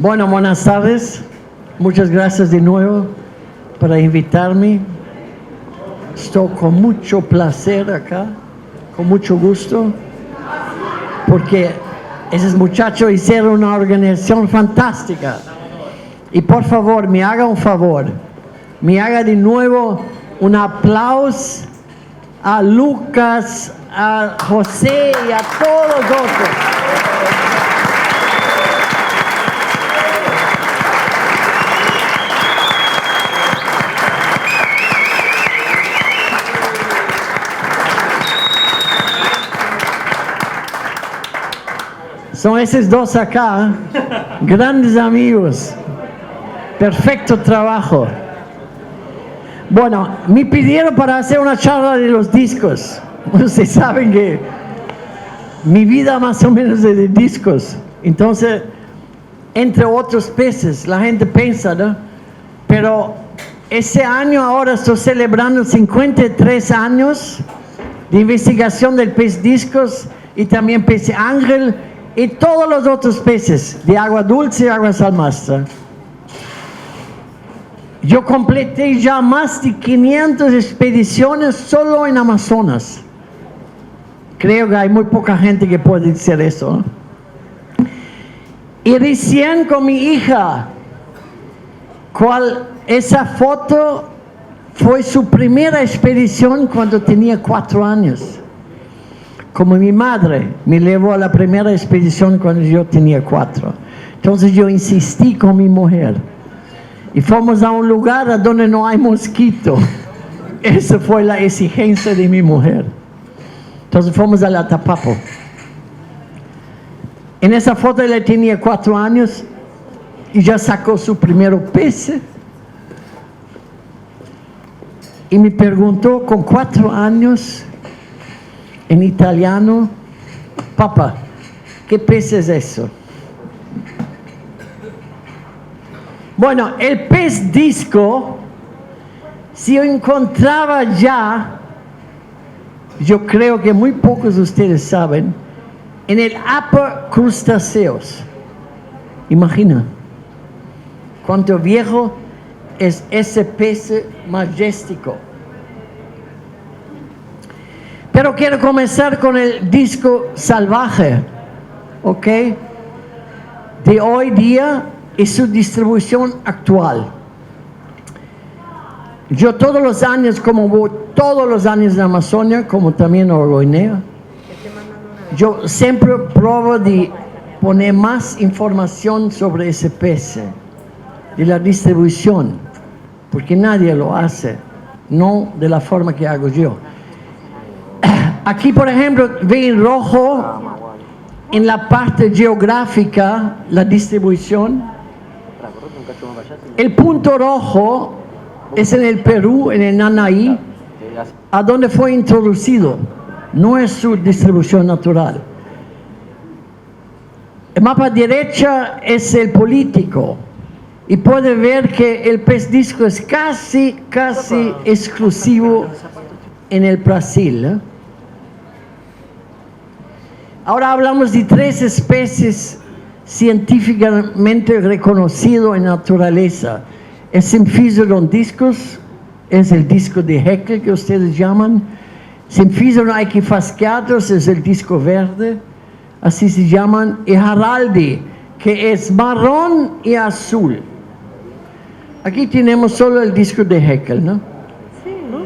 Bueno, buenas tardes. Muchas gracias de nuevo por invitarme. Estoy con mucho placer acá, con mucho gusto, porque esos muchachos hicieron una organización fantástica. Y por favor, me haga un favor, me haga de nuevo un aplauso a Lucas, a José y a todos los otros. Son esos dos acá, grandes amigos, perfecto trabajo. Bueno, me pidieron para hacer una charla de los discos. Ustedes saben que mi vida más o menos es de discos. Entonces, entre otros peces, la gente piensa, ¿no? Pero ese año ahora estoy celebrando 53 años de investigación del pez discos y también pez ángel y todos los otros peces de agua dulce y agua salmastra. Yo completé ya más de 500 expediciones solo en Amazonas. Creo que hay muy poca gente que puede decir eso, ¿no? Y recién con mi hija, esa foto fue su primera expedición cuando tenía 4 años. Como mi madre me llevó a la primera expedición cuando yo tenía 4. Entonces yo insistí con mi mujer. Y fuimos a un lugar a donde no hay mosquito. Esa fue la exigencia de mi mujer. Entonces fuimos a la Tapapo. En esa foto ella tenía 4 años y ya sacó su primer pez. Y me preguntó con 4 años en italiano: papá, ¿qué pez es eso? Bueno, el pez disco se encontraba ya, yo creo que muy pocos de ustedes saben, en el Upper Crustáceos. Imagina cuánto viejo es ese pez majestático. Pero quiero comenzar con el disco salvaje, ¿ok? De hoy día y su distribución actual. Yo todos los años, como voy todos los años en Amazonia, como también en Oroinea, yo siempre pruebo de poner más información sobre ese pez, de la distribución, porque nadie lo hace, no de la forma que hago yo. Aquí, por ejemplo, ve en rojo, en la parte geográfica, la distribución. El punto rojo es en el Perú, en el Nanaí, a donde fue introducido. No es su distribución natural. El mapa derecha es el político. Y puede ver que el pez disco es casi exclusivo en el Brasil, ¿eh? Ahora hablamos de 3 especies científicamente reconocidas en naturaleza. El Symphyseron discus, es el disco de Haeckel que ustedes llaman. Symphyseron equifasciatus es el disco verde, así se llaman. Y Haraldi, que es marrón y azul. Aquí tenemos solo el disco de Haeckel, ¿no? Sí, ¿no?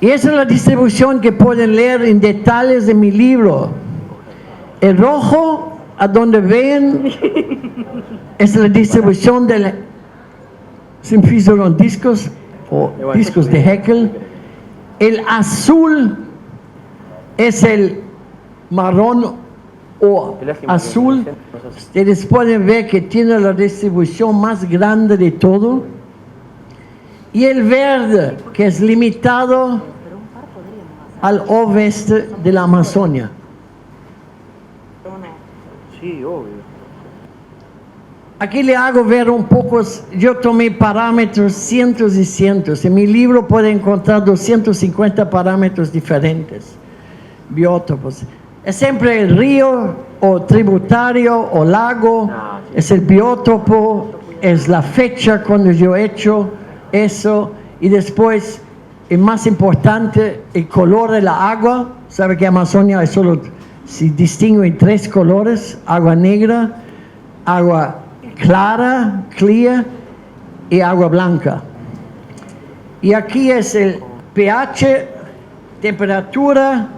Y esa es la distribución que pueden leer en detalles de mi libro. El rojo, a donde ven, es la distribución del Symphyseron discos o discos de Haeckel. El azul es el marrón o azul. Ustedes pueden ver que tiene la distribución más grande de todo. Y el verde, que es limitado al oeste de la Amazonia. Sí, obvio. Aquí le hago ver un poco, yo tomé parámetros cientos y cientos. En mi libro puede encontrar 250 parámetros diferentes, biótopos. Es siempre el río o tributario o lago, es el biótopo, es la fecha cuando yo he hecho eso y después, el más importante, el color de la agua. Sabe que Amazonia es solo, se distingue en 3 colores: agua negra, agua clara, clear, y agua blanca. Y aquí es el pH, temperatura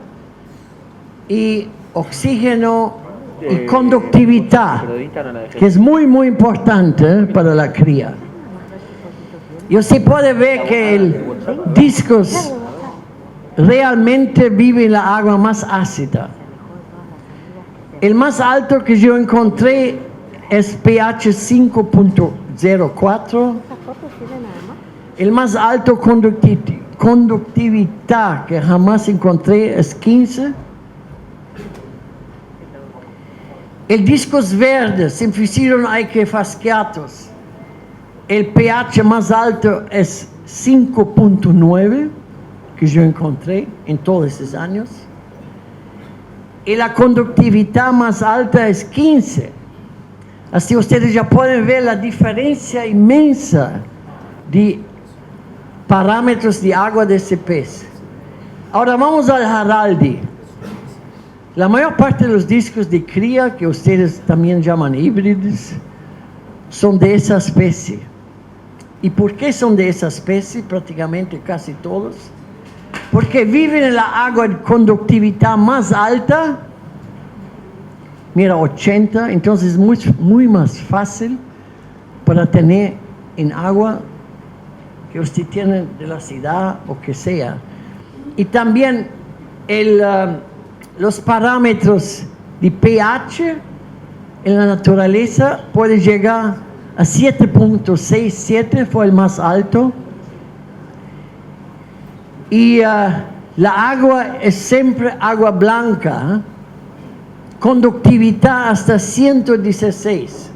y oxígeno y conductividad, que es muy muy importante para la cría. Y se puede ver que el discos realmente vive en la agua más ácida. El más alto que yo encontré es pH 5.04. El más alto conductividad que jamás encontré es 15. El discos verdes, Symphysidium icefasciatus, el pH más alto es 5.9, que yo encontré en todos esos años. Y la conductividad más alta es 15. Así ustedes ya pueden ver la diferencia inmensa de parámetros de agua de ese pez. Ahora vamos al Haraldi. La mayor parte de los discos de cría, que ustedes también llaman híbridos, son de esa especie. ¿Y por qué son de esa especie? Prácticamente casi todos. Porque viven en la agua de conductividad más alta, mira, 80, entonces es muy más fácil para tener en agua que usted tiene de la ciudad o que sea. Y también los parámetros de pH en la naturaleza pueden llegar a 7.67, fue el más alto. Y la agua es siempre agua blanca, conductividad hasta 116.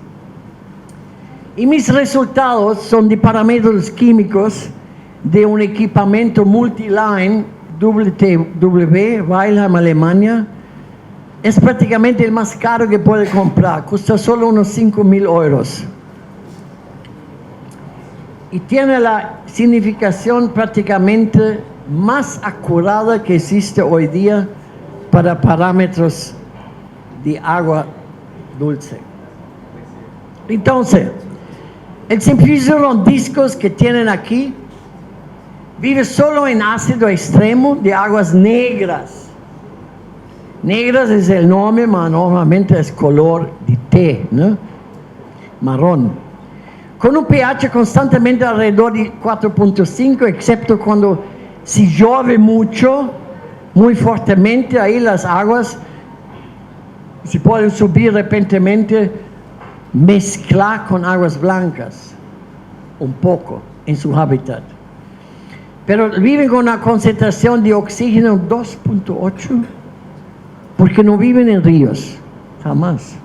Y mis resultados son de parámetros químicos de un equipamiento multiline WTW, Weilheim, Alemania. Es prácticamente el más caro que puede comprar, cuesta solo unos 5.000 euros. Y tiene la significación prácticamente más acurada que existe hoy día para parámetros de agua dulce. Entonces, el Symphysidium discos que tienen aquí vive solo en ácido extremo de aguas negras. Negras es el nombre, pero normalmente es color de té, ¿no? Marrón. Con un pH constantemente alrededor de 4.5, excepto cuando si llueve mucho, muy fuertemente, ahí las aguas se pueden subir repentinamente, mezclar con aguas blancas, un poco, en su hábitat. Pero viven con una concentración de oxígeno 2.8, porque no viven en ríos, jamás.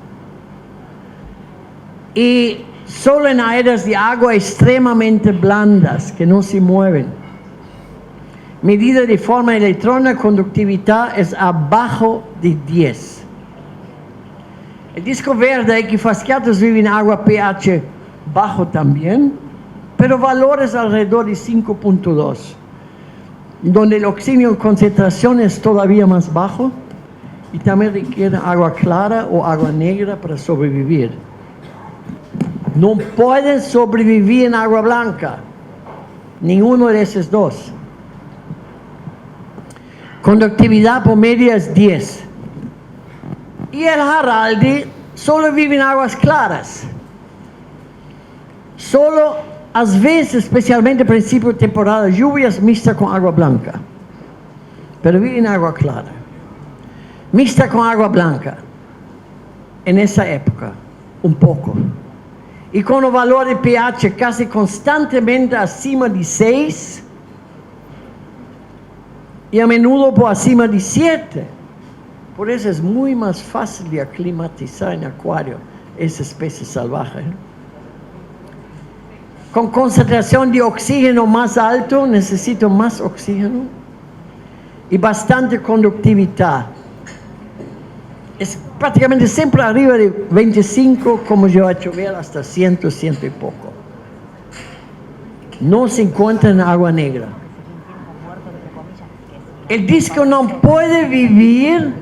Y solo en áreas de agua extremadamente blandas, que no se mueven. Medida de forma electrónica, conductividad es abajo de 10. El disco verde icefasciatus vive en agua pH bajo también, pero valores alrededor de 5.2, donde el oxígeno en concentración es todavía más bajo y también requiere agua clara o agua negra para sobrevivir. No pueden sobrevivir en agua blanca, ninguno de esos dos. Conductividad promedio es 10. Y el Haraldi solo vive en aguas claras. Solo a veces, especialmente al principio de temporada, lluvias mixtas con agua blanca. Pero vive en agua clara. Mixta con agua blanca. En esa época, un poco. Y con un valor de pH casi constantemente acima de 6. Y a menudo por encima de 7. Por eso es muy más fácil de aclimatizar en acuario esa especie salvaje. Con concentración de oxígeno más alto, necesito más oxígeno y bastante conductividad. es prácticamente siempre arriba de 25, como yo he hecho ver, hasta 100, 100 y poco. No se encuentra en agua negra. El disco no puede vivir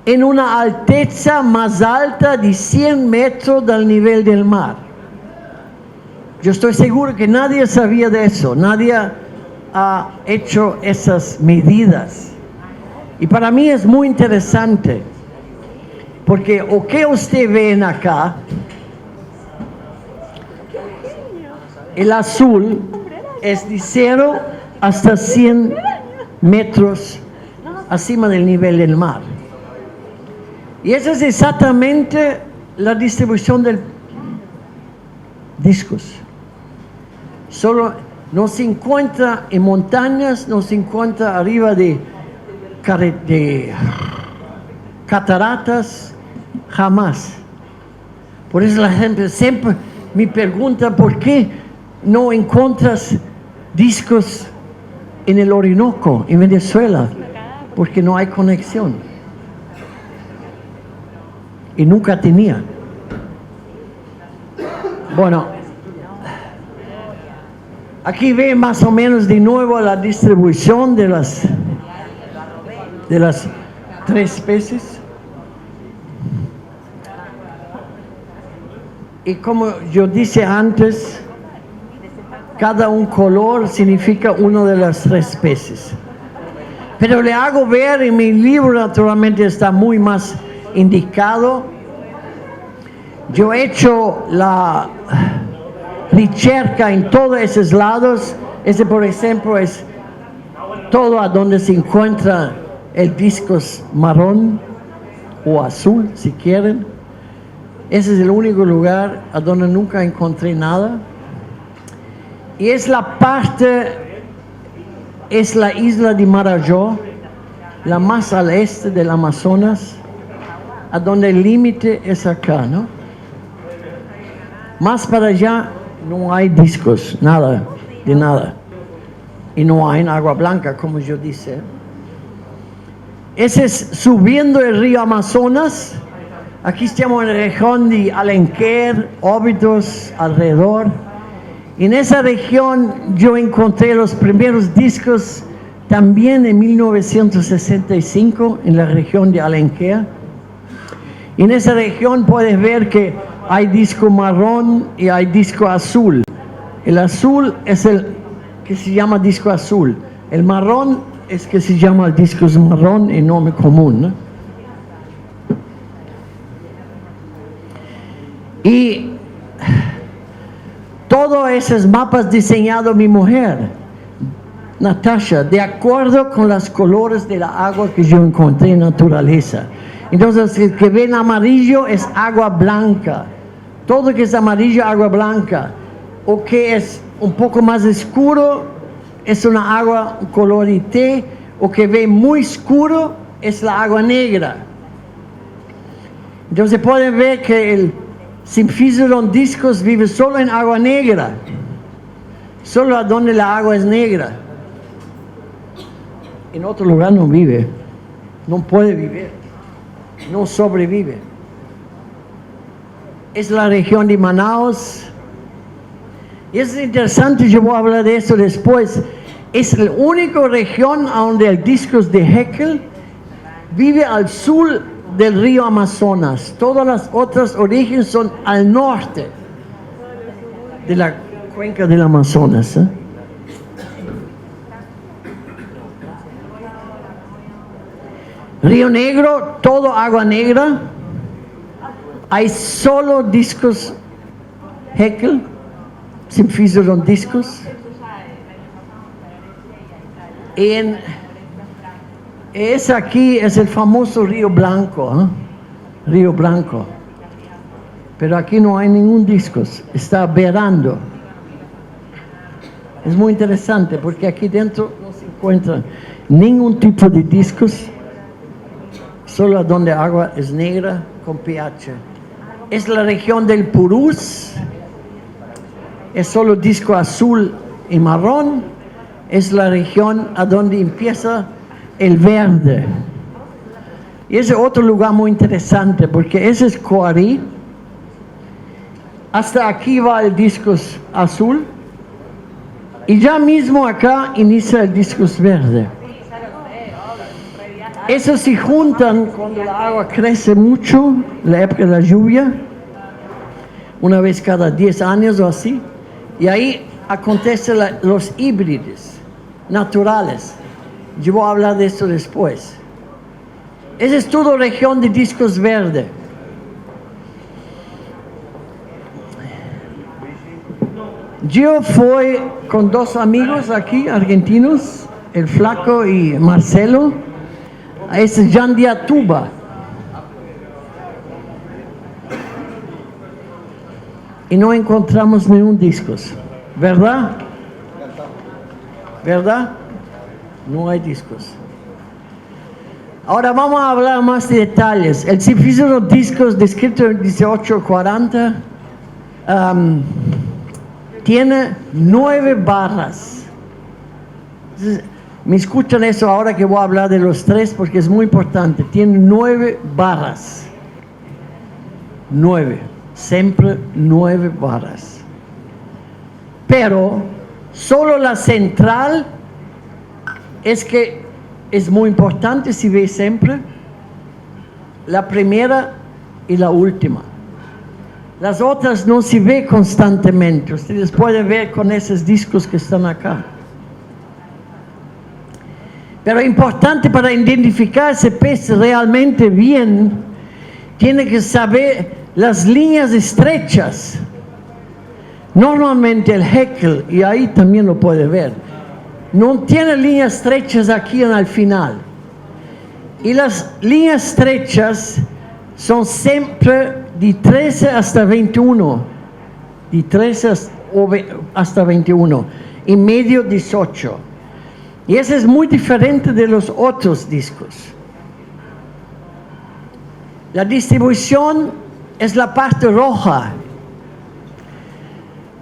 en una alteza más alta de 100 metros del nivel del mar. Yo estoy seguro que nadie sabía de eso, nadie ha hecho esas medidas. Y para mí es muy interesante, porque lo que usted ven acá, el azul es de 0 hasta 100 metros encima del nivel del mar. Y esa es exactamente la distribución del discos. Solo no se encuentra en montañas, no se encuentra arriba de cataratas, jamás. Por eso la gente siempre me pregunta por qué no encuentras discos en el Orinoco, en Venezuela, porque no hay conexión. Y nunca tenía. Bueno, aquí ve más o menos de nuevo la distribución de las 3 especies. Y como yo dije antes, cada un color significa una de las 3 especies. Pero le hago ver, en mi libro naturalmente está muy más indicado. Yo he hecho la ricerca en todos esos lados. Ese, por ejemplo, es todo a donde se encuentra el disco marrón o azul, si quieren. Ese es el único lugar a donde nunca encontré nada. Y es la parte, es la isla de Marajó, la más al este del Amazonas, a donde el límite es acá, ¿no? Más para allá no hay discos, nada, de nada. Y no hay en Agua Blanca, como yo dije. Ese es subiendo el río Amazonas. Aquí estamos en la región de Alenquer, Óbidos, alrededor. En esa región yo encontré los primeros discos también en 1965 en la región de Alenquer. En esa región puedes ver que hay disco marrón y hay disco azul. El azul es el que se llama disco azul. El marrón es que se llama el disco marrón en nombre común, ¿no? Y todos esos mapas diseñados mi mujer, Natasha, de acuerdo con los colores de la agua que yo encontré en naturaleza. Entonces, el que ven amarillo es agua blanca. Todo que es amarillo, agua blanca. O que es un poco más oscuro, es una agua color de té. O que ve muy oscuro, es la agua negra. Entonces, pueden ver que el Symphyseron discos vive solo en agua negra. Solo donde la agua es negra. En otro lugar no vive. No puede vivir. No sobrevive. Es la región de Manaus. Y es interesante, yo voy a hablar de eso después. Es la única región donde el disco de Haeckel vive al sur del río Amazonas. Todas las otras orígenes son al norte de la cuenca del Amazonas, ¿eh? Río Negro, todo agua negra. Hay solo discos Haeckel, Symphyseron discos. Ese aquí es el famoso Río Blanco, ¿eh? Río Blanco. Pero aquí no hay ningún disco, está verando. Es muy interesante porque aquí dentro no se encuentra ningún tipo de discos, solo donde agua es negra con pH. Es la región del Purús, es solo disco azul y marrón, es la región a donde empieza el verde. Y ese es otro lugar muy interesante, porque ese es Coari. Hasta aquí va el discos azul. Y ya mismo acá inicia el discos verde. Esos se juntan cuando el agua crece mucho, la época de la lluvia, una vez cada 10 años o así. Y ahí acontecen los híbridos naturales. Yo voy a hablar de esto después. Esa es toda región de discos verde. Yo fui con 2 amigos aquí, argentinos, el Flaco y Marcelo, a ese Jandiatuba. Y no encontramos ningún discos, ¿verdad? ¿Verdad? No hay discos. Ahora vamos a hablar más de detalles. El servicio de los discos descrito en 1840 tiene 9 barras. Me escuchan eso ahora que voy a hablar de los 3 porque es muy importante. Tiene 9 barras. 9. Siempre 9 barras. Pero solo la central es muy importante, si ve siempre. La primera y la última. Las otras no se ve constantemente. Ustedes pueden ver con esos discos que están acá. Pero importante para identificar ese pez realmente bien, tiene que saber las líneas estrechas. Normalmente el Haeckel, y ahí también lo puede ver, no tiene líneas estrechas aquí en el final. Y las líneas estrechas son siempre de 13 hasta 21. De 13 hasta 21. Y medio 18. Y eso es muy diferente de los otros discos. La distribución es la parte roja.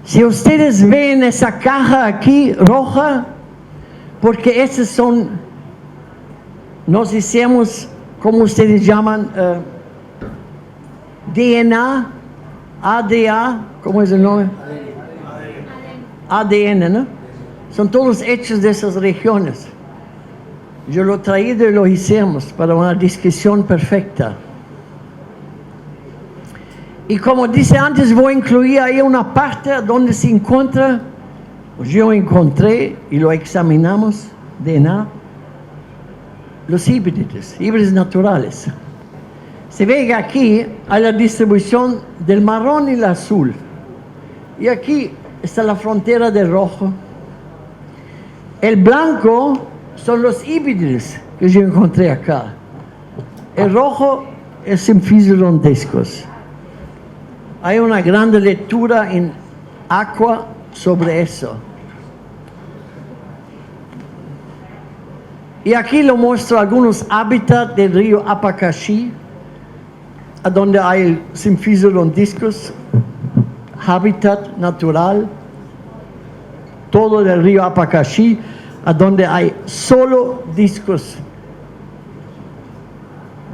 Si ustedes ven esa caja aquí roja, porque esos son, nos decimos, como ustedes llaman, DNA, ADA, ¿cómo es el nombre? ADN, ¿no? Son todos hechos de esas regiones. Yo lo traído y lo hicimos para una descripción perfecta. Y como dice antes, voy a incluir ahí una parte donde se encuentra, pues yo encontré y lo examinamos, DNA, los híbridos naturales. Se ve que aquí hay la distribución del marrón y el azul. Y aquí está la frontera del rojo. El blanco son los híbridos que yo encontré acá. El rojo es Symphysilondescos. Hay una gran lectura en Aqua sobre eso. Y aquí lo muestro algunos hábitats del río Apacaxí, donde hay el Symphysilondescos, hábitat natural, todo del río Apacaxí, a donde hay solo discos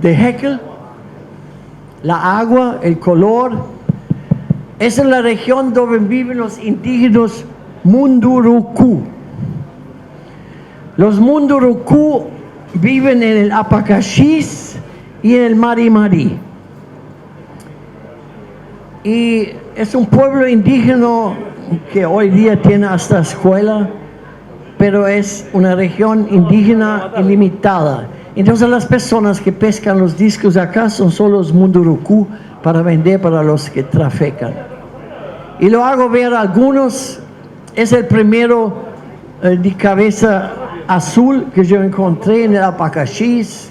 de Haeckel, la agua, el color. Esa es la región donde viven los indígenas Munduruku. Los Munduruku viven en el Apacaxís y en el Mari-Mari. Y es un pueblo indígena que hoy día tiene hasta escuela, pero es una región indígena ilimitada. Entonces las personas que pescan los discos acá son solo los Munduruku para vender para los que trafican. Y lo hago ver a algunos. Es el primero de cabeza azul que yo encontré en el Apacaxís.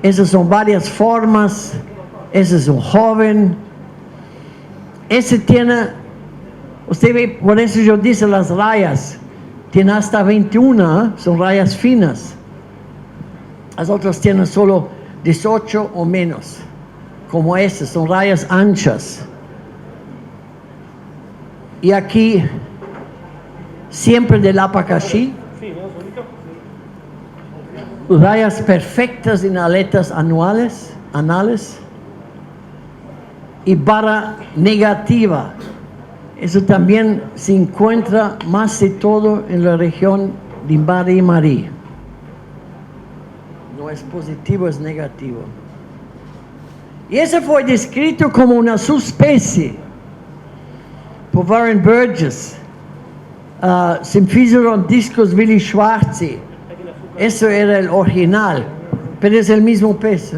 Esas son varias formas. Ese es un joven. Ese tiene, usted ve, por eso yo dice las rayas, tiene hasta 21, son rayas finas. Las otras tienen solo 18 o menos, como esas, son rayas anchas. Y aquí, siempre del Apacaxí, rayas perfectas en aletas anales, y barra negativa. Eso también se encuentra más de todo en la región de Mari-Marí. No es positivo, es negativo. Y eso fue descrito como una subespecie por Warren Burgess, Symphyseron discus Willi Schwarze. Eso era el original, pero es el mismo pez.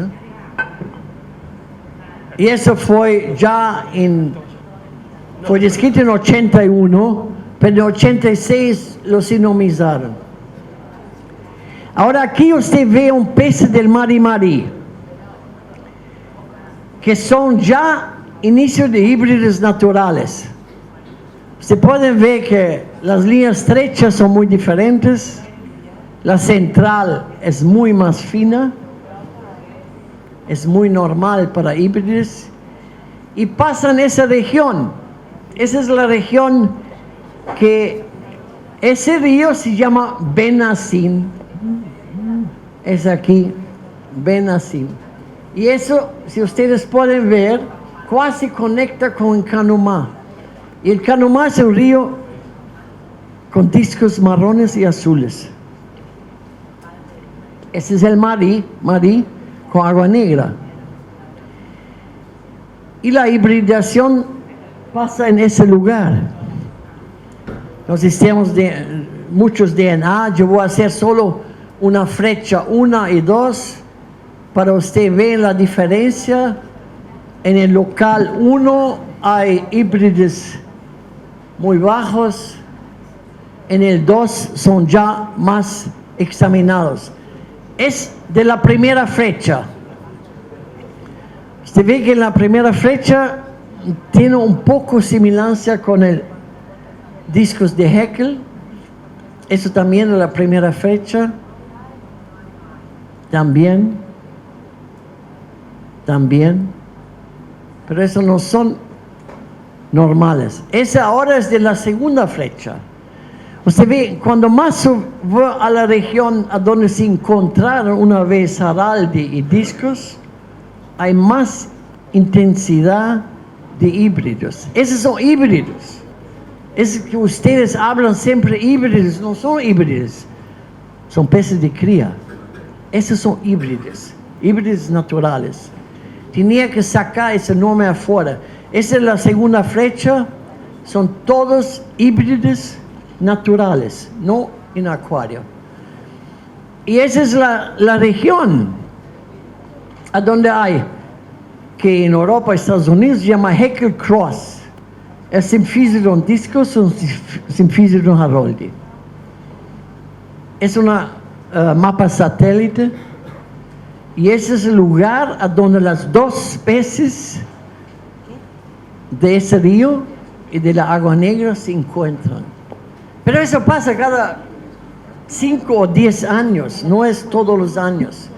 Y eso fue fue descrito en 81, pero en 86 lo sinomizaron. Ahora aquí usted ve un pez del Mari-Marí, que son ya inicios de híbridos naturales. Usted puede ver que las líneas estrechas son muy diferentes, la central es muy más fina, es muy normal para híbridos, y pasan esa región. Esa es la región que ese río se llama Benazín. Es aquí, Benazín. Y eso, si ustedes pueden ver, casi conecta con Canumá. Y el Canumá es un río con discos marrones y azules. Ese es el Marí con agua negra. Y la hibridación pasa en ese lugar. Entonces tenemos muchos DNA. Yo voy a hacer solo una flecha 1 y 2 para usted ver la diferencia. En el local 1 hay híbridos muy bajos, en el 2 son ya más examinados. Es de la primera flecha. Usted ve que en la primera flecha tiene un poco similancia con el discos de Haeckel. Eso también de la primera flecha. También. Pero eso no son normales. Esa ahora es de la segunda flecha. Usted ve, cuando más sube a la región a donde se encontraron una vez Haraldi y discos, hay más intensidad de híbridos. Esos son híbridos. Es que ustedes hablan siempre híbridos, no son híbridos, son peces de cría. Esos son híbridos naturales. Tenía que sacar ese nombre afuera. Esa es la segunda flecha, son todos híbridos naturales, no en acuario. Y esa es la región a donde hay, que en Europa, Estados Unidos, se llama Haeckel Cross. Es Symphyseron discus o Symphyseron haroldi. Es una mapa satélite y ese es el lugar a donde las dos especies de ese río y de la agua negra se encuentran. Pero eso pasa cada 5 o 10 años, no es todos los años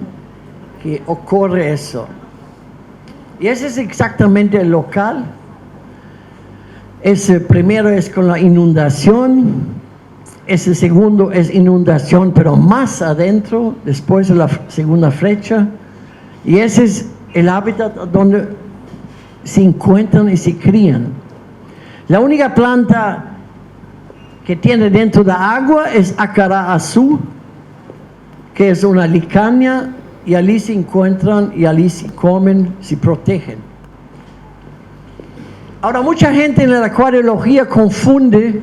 que ocurre eso. Y ese es exactamente el local. Ese primero es con la inundación, ese segundo es inundación pero más adentro, después de la segunda flecha, y ese es el hábitat donde se encuentran y se crían. La única planta que tiene dentro de agua es Acará azul, que es una licania, y allí se encuentran y allí se comen, se protegen. Ahora, mucha gente en la acuariología confunde,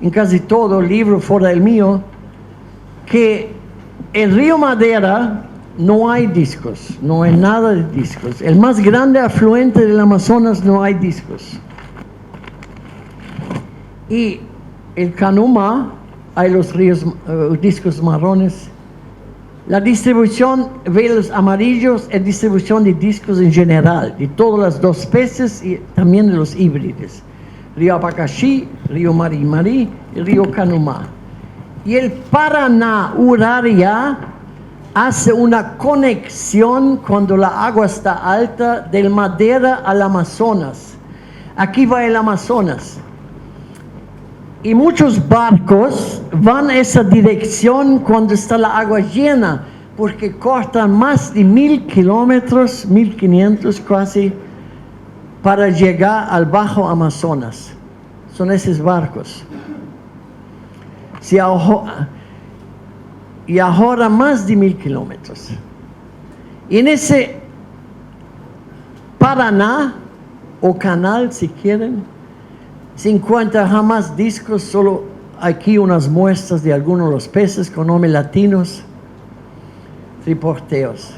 en casi todo libro fuera del mío, que el río Madera no hay discos, no hay nada de discos. El más grande afluente del Amazonas no hay discos. Y el Canumá hay los ríos discos marrones. La distribución de los amarillos es distribución de discos en general, de todas las dos especies y también de los híbridos. Río Abacaxi, río Mari-Marí y río Canumá. Y el Paraná Uraria hace una conexión cuando la agua está alta del Madera al Amazonas. Aquí va el Amazonas. Y muchos barcos van a esa dirección cuando está la agua llena, porque cortan más de 1,000 kilómetros, 1,500 casi, para llegar al Bajo Amazonas. Son esos barcos. Y ahora más de 1,000 kilómetros. Y en ese Paraná, o canal si quieren, se encuentran jamás discos, solo aquí unas muestras de algunos de los peces con nombres latinos, triporteos.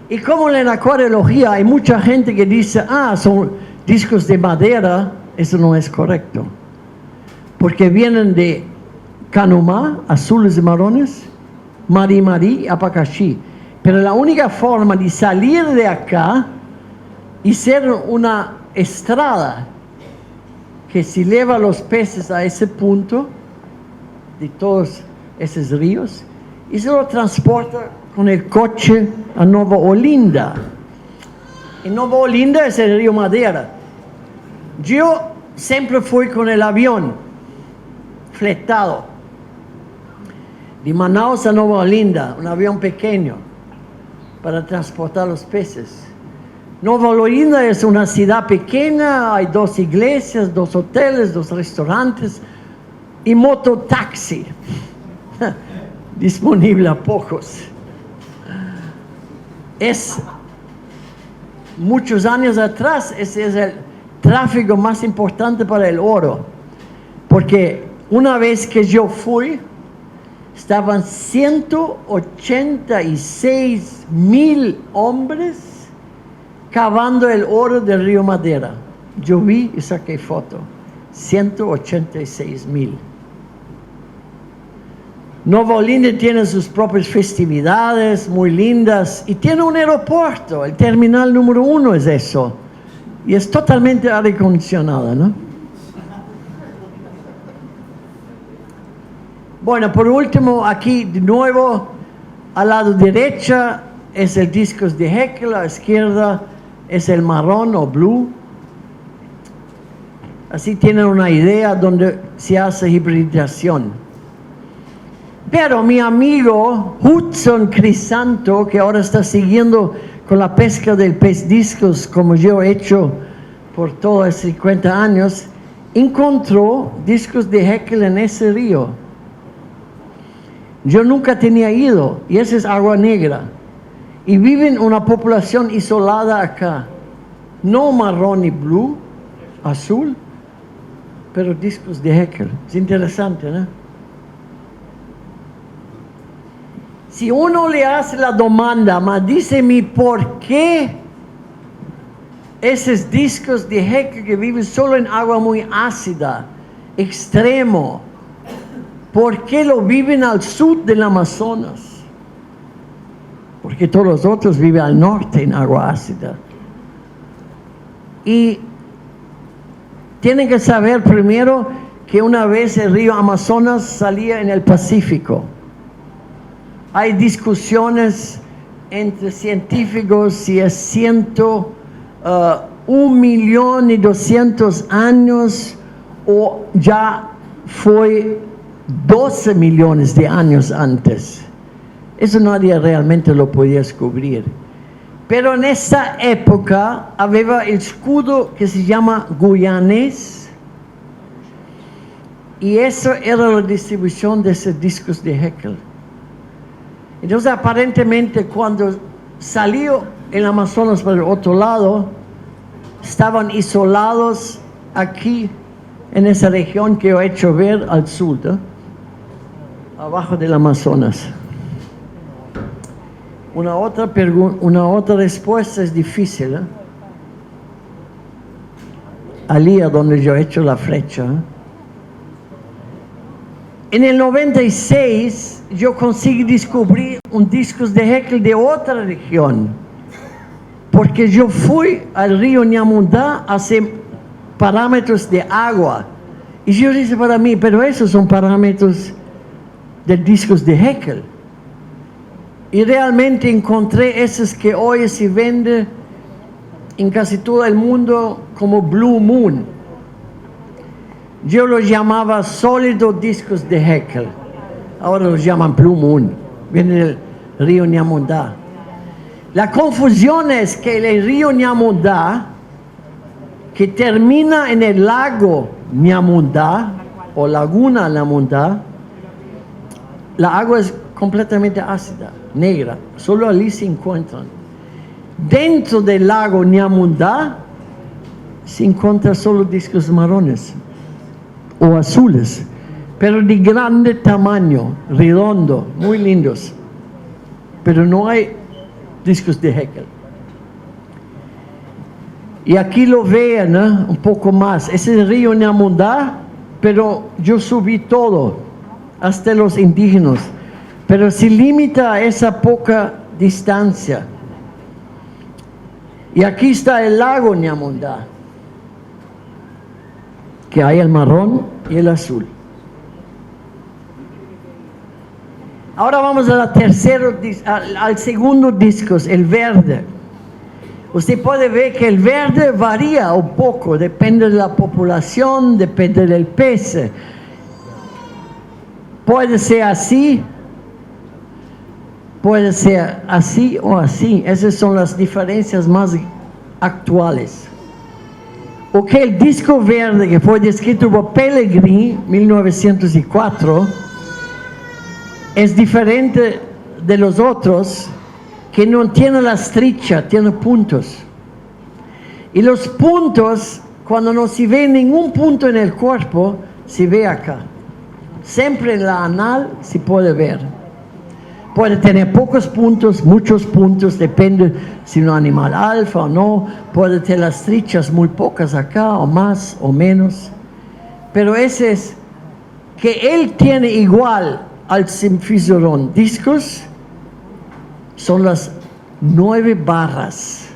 Y como en la acuariología hay mucha gente que dice, son discos de madera, eso no es correcto. Porque vienen de Canumá, azules y marrones, Marí y Apacaxí. Pero la única forma de salir de acá y ser una estrada que se lleva los peces a ese punto de todos esos ríos y se lo transporta con el coche a Nova Olinda. Y Nova Olinda es el río Madeira. Yo siempre fui con el avión fletado de Manaus a Nova Olinda, un avión pequeño para transportar los peces. Nova Olinda es una ciudad pequeña, hay 2 iglesias, 2 hoteles, 2 restaurantes y mototaxi disponible a pocos. Muchos años atrás, ese es el tráfico más importante para el oro, porque una vez que yo fui, estaban 186,000 hombres cavando el oro del río Madeira. Yo vi y saqué foto. 186,000. Nova Olinda tiene sus propias festividades muy lindas y tiene un aeropuerto. El terminal número 1 es eso. Y es totalmente aire acondicionado, ¿no? Bueno, por último, aquí de nuevo, al lado derecha es el discos de Haeckel, a la izquierda es el marrón o blue. Así tienen una idea donde se hace hibridación. Pero mi amigo Hudson Crisanto, que ahora está siguiendo con la pesca del pez discos, como yo he hecho por todos 50 años, encontró discos de Haeckel en ese río. Yo nunca tenía ido, y esa es agua negra. Y viven una población isolada acá. No marrón y blue, azul, pero discos de Haeckel. Es interesante, ¿no? Si uno le hace la demanda, díceme por qué esos discos de Haeckel que viven solo en agua muy ácida, extremo, ¿por qué lo viven al sur del Amazonas? Porque todos los otros viven al norte en agua ácida. Y tienen que saber primero que una vez el río Amazonas salía en el Pacífico. Hay discusiones entre científicos si es 1.200.000 años o ya fue 12 millones de años antes. Eso nadie realmente lo podía descubrir. Pero en esa época había el escudo que se llama guyanés. Y eso era la distribución de esos discos de Haeckel. Entonces aparentemente cuando salió el Amazonas por el otro lado, estaban isolados aquí en esa región que he hecho ver al sur, ¿no? Abajo del Amazonas. Una otra respuesta es difícil, ¿eh? Allí a donde yo he hecho la flecha. En el 96 yo conseguí descubrir un disco de Haeckel de otra región, porque yo fui al río Ñamundá a hacer parámetros de agua. Y yo dije para mí, pero esos son parámetros de discos de Haeckel. Y realmente encontré esos que hoy se venden en casi todo el mundo como Blue Moon. Yo los llamaba sólidos discos de Haeckel. Ahora los llaman Blue Moon. Viene del río Ñamundá. La confusión es que el río Ñamundá, que termina en el lago Ñamundá o laguna Ñamundá, la agua es completamente ácida, negra. Solo allí se encuentran. Dentro del lago Ñamundá se encuentran solo discos marrones o azules, pero de grande tamaño, redondo, muy lindos. Pero no hay discos de Haeckel. Y aquí lo ven, ¿eh? Un poco más. Es el río Ñamundá, pero yo subí todo, hasta los indígenas. Pero se limita a esa poca distancia. Y aquí está el lago Ñamundá, que hay el marrón y el azul. Ahora vamos al segundo disco, el verde. Usted puede ver que el verde varía un poco, depende de la población, depende del pez. Puede ser así, puede ser así o así. Esas son las diferencias más actuales. Ok, el disco verde que fue descrito por Pellegrini, 1904, es diferente de los otros, que no tiene la estricha, tiene puntos. Y los puntos, cuando no se ve ningún punto en el cuerpo, se ve acá. Siempre en la anal se puede ver. Puede tener pocos puntos, muchos puntos, depende si es un animal alfa o no. Puede tener las estrichas muy pocas acá, o más o menos. Pero ese es que él tiene igual al Symphyseron discos, son las 9 barras.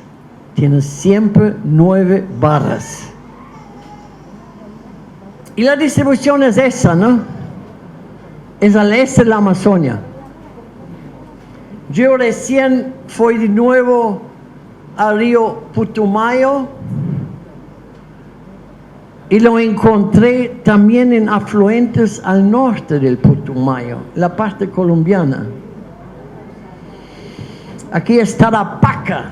Tiene siempre 9 barras. Y la distribución es esa, ¿no? Es al este de la Amazonia. Yo recién fui de nuevo al río Putumayo y lo encontré también en afluentes al norte del Putumayo, la parte colombiana. Aquí está Tarapacá,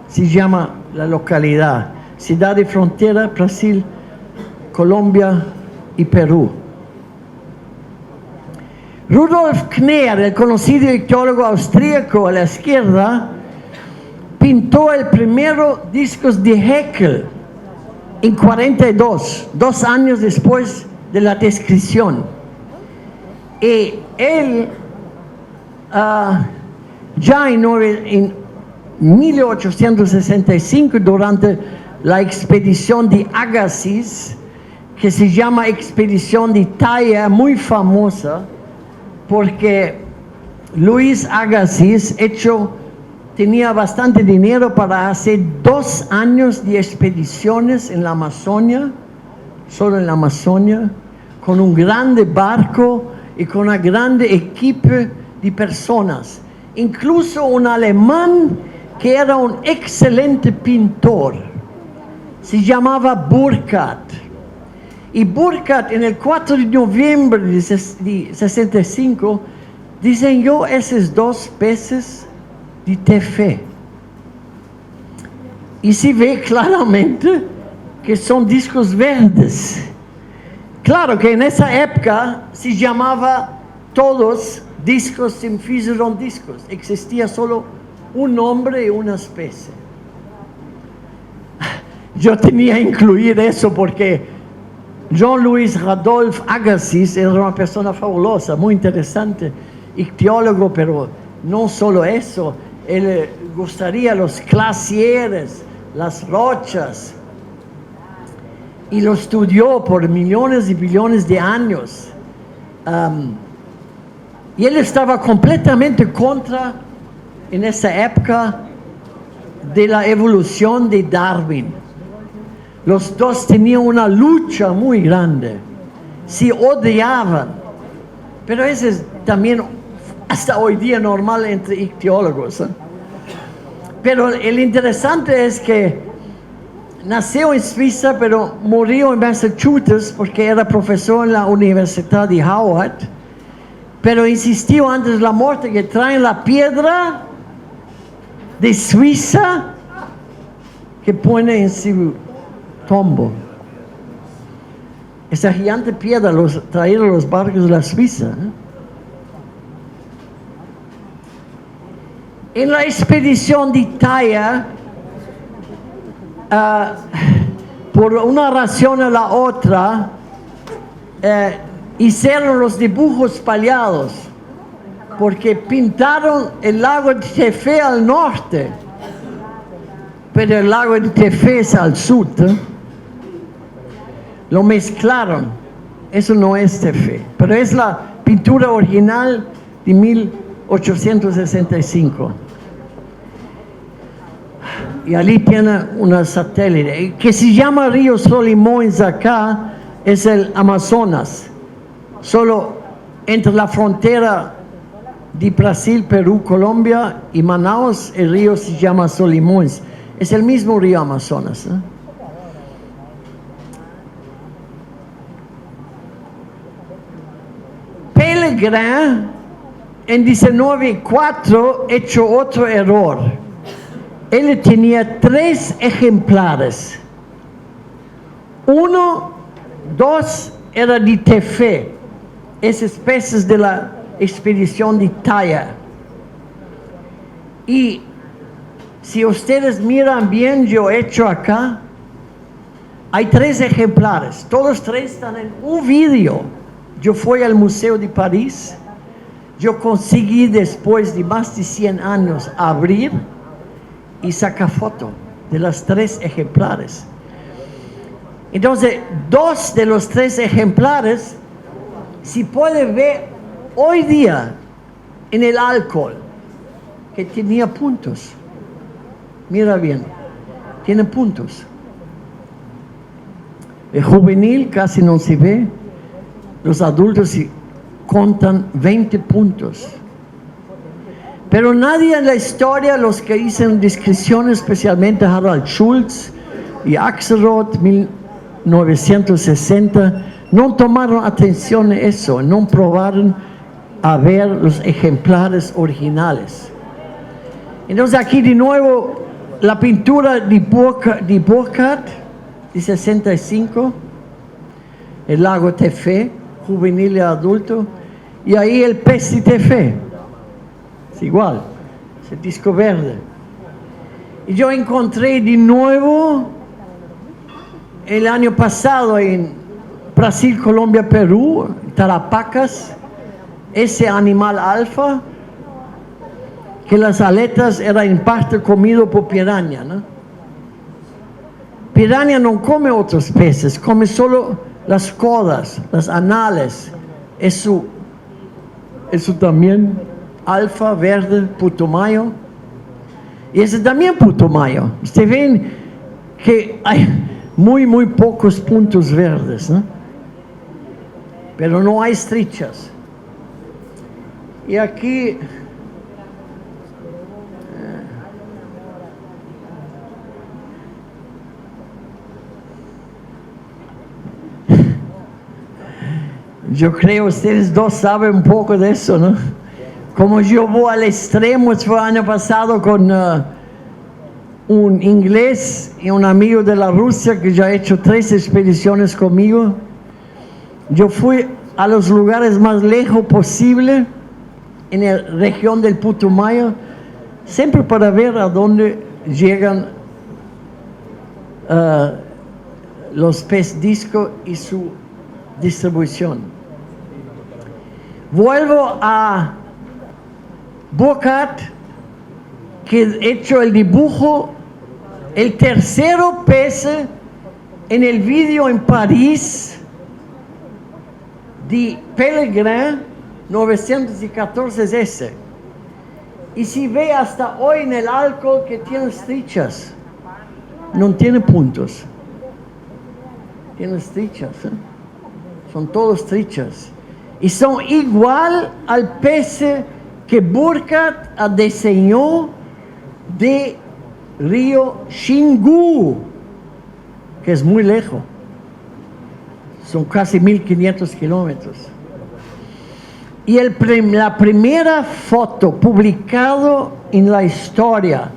se llama la localidad, ciudad de frontera Brasil, Colombia y Perú. Rudolf Kner, el conocido ictiólogo austríaco a la izquierda, pintó el primero discos de Haeckel en 42, 2 años después de la descripción. Y él ya en 1865, durante la expedición de Agassiz, que se llama expedición de Thaya, muy famosa, porque Luis Agassiz tenía bastante dinero para hacer 2 años de expediciones en la Amazonia, solo en la Amazonia, con un grande barco y con una grande equipo de personas. Incluso un alemán que era un excelente pintor, se llamaba Burckhardt. Y Burckhardt, en el 4 de noviembre de 65, diseñó esos 2 peces de Tefé. Y se ve claramente que son discos verdes. Claro que en esa época se llamaba todos discos Symphyseron discos. Existía solo un nombre y una especie. Yo tenía que incluir eso porque Jean-Louis Rodolphe Agassiz era una persona fabulosa, muy interesante, ictiólogo, pero no solo eso, él gustaría los glaciares, las rochas, y lo estudió por millones y billones de años. Y él estaba completamente contra, en esa época, de la evolución de Darwin. Los dos tenían una lucha muy grande, se odiaban, pero eso es también hasta hoy día normal entre ictiólogos. Pero el interesante es que nació en Suiza, pero murió en Massachusetts porque era profesor en la Universidad de Howard. Pero insistió antes de la muerte que traen la piedra de Suiza que pone en su tombo. Esa gigante piedra los trajeron los barcos de la Suiza. En la expedición de Italia, por una razón a la otra, hicieron los dibujos paliados, porque pintaron el lago de Tefé al norte, pero el lago de Tefé es al sur. Lo mezclaron. Eso no es Tefé, pero es la pintura original de 1865. Y allí tiene una satélite que se llama Río Solimões acá, es el Amazonas. Solo entre la frontera de Brasil, Perú, Colombia y Manaus, el río se llama Solimões. Es el mismo río Amazonas. Pellegrin en 1904 hecho otro error. Él tenía 3 ejemplares. 1, 2 era de Tefé, esas especies de la expedición de Italia. Y si ustedes miran bien, yo he hecho acá, hay 3 ejemplares, todos 3 están en un vídeo. Yo fui al Museo de París, yo conseguí después de más de 100 años abrir y sacar foto de los 3 ejemplares. Entonces, 2 de los 3 ejemplares se puede ver hoy día en el alcohol, que tenía puntos. Mira bien, tiene puntos. El juvenil casi no se ve. Los adultos se contan 20 puntos. Pero nadie en la historia, los que hicieron descripciones, especialmente Harald Schultz y Axelrod, 1960, no tomaron atención a eso, no probaron a ver los ejemplares originales. Entonces aquí de nuevo la pintura de Burckhardt, de 65, el lago Tefé, juvenil y adulto, y ahí el pez de Tefé. Es igual, es el disco verde. Y yo encontré de nuevo el año pasado en Brasil, Colombia, Perú, Tarapacas, ese animal alfa, que las aletas eran en parte comido por piranha, ¿no? Piranha no come otros peces, come solo las codas, las anales. Eso también alfa, verde, putumayo. Y ese también putumayo. Ustedes ven que hay muy pocos puntos verdes, ¿no? Pero no hay estrichas. Y aquí yo creo ustedes dos saben un poco de eso, ¿no? Como yo voy al extremo, fue el año pasado con un inglés y un amigo de la Rusia que ya ha hecho 3 expediciones conmigo. Yo fui a los lugares más lejos posible en la región del Putumayo, siempre para ver a dónde llegan los pez disco y su distribución. Vuelvo a Burckhardt, que ha hecho el dibujo, el tercero pez en el vídeo en París de Pellegrin, 914 es ese. Y si ve hasta hoy en el alcohol que tiene estrichas, no tiene puntos, tiene estrichas, ¿eh? Son todos estrichas. Y son igual al pez que Burckhardt diseñó de río Xingu. que es muy lejos. Son casi 1500 kilómetros. Y la primera foto publicada en la historia,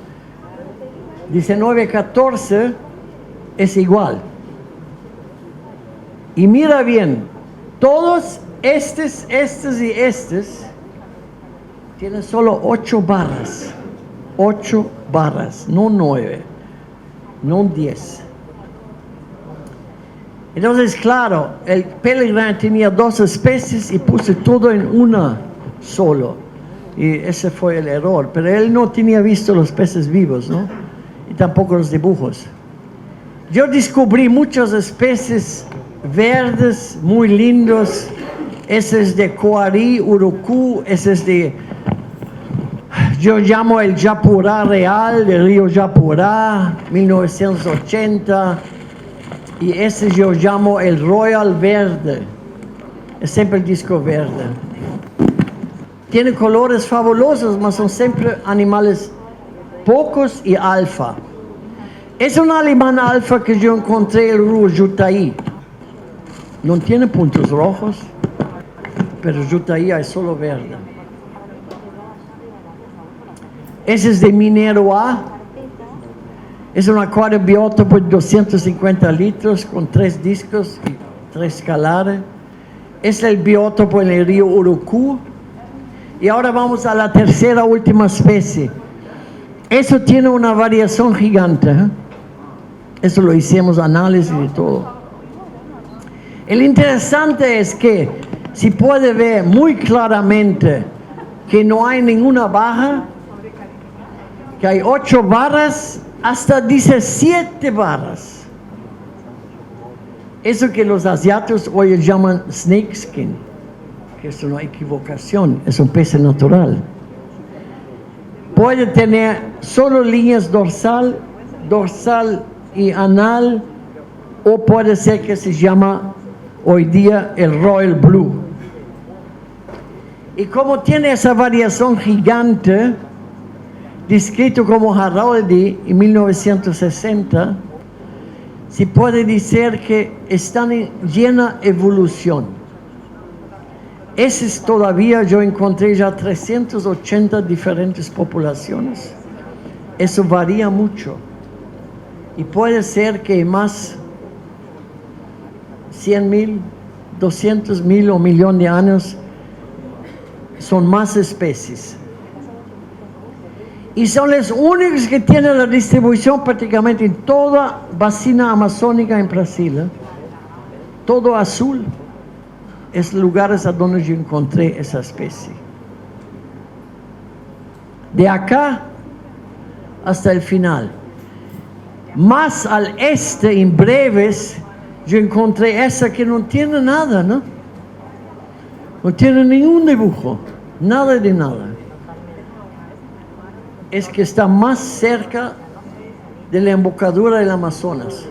1914, es igual. Y mira bien, todos estos y estos tienen solo 8 barras. 8 barras, no 9, no 10. Entonces, claro, el Pellegrin tenía 2 especies y puse todo en una solo. Y ese fue el error. Pero él no tenía visto los peces vivos, ¿no? Y tampoco los dibujos. Yo descubrí muchas especies verdes, muy lindos. Ese es de Coari, Urucú. Ese es de, yo llamo el Japurá real, del río Japurá, 1980. Y ese yo llamo el Royal Verde. Es siempre el disco verde. Tiene colores fabulosos, pero son siempre animales pocos y alfa. Es un alemán alfa que yo encontré en el río Jutaí. No tiene puntos rojos, pero Jutaí hay solo verde. Ese es de Minero A. Es un acuario biótopo de 250 litros con 3 discos y 3 escalares. Es el biótopo en el río Urucú. Y ahora vamos a la tercera última especie. Eso tiene una variación gigante. Eso lo hicimos análisis y todo. El interesante es que se puede ver muy claramente que no hay ninguna baja, que hay 8 barras hasta 17 barras. Eso que los asiáticos hoy llaman snake skin, que es una equivocación, es un pez natural. Puede tener solo líneas dorsal y anal, o puede ser que se llama hoy día el Royal Blue. Y como tiene esa variación gigante, descrito como Haraldi en 1960, se puede decir que están en llena evolución. Ese es todavía, yo encontré ya 380 diferentes poblaciones. Eso varía mucho. Y puede ser que más 100,000, 200,000 o 1,000,000 de años son más especies. Y son los únicos que tienen la distribución prácticamente en toda bacia amazónica en Brasil. Todo azul es lugares a donde yo encontré esa especie. De acá hasta el final. Más al este, en breves, yo encontré esa que no tiene nada, ¿no? No tiene ningún dibujo, nada de nada. Es que está más cerca de la embocadura del Amazonas.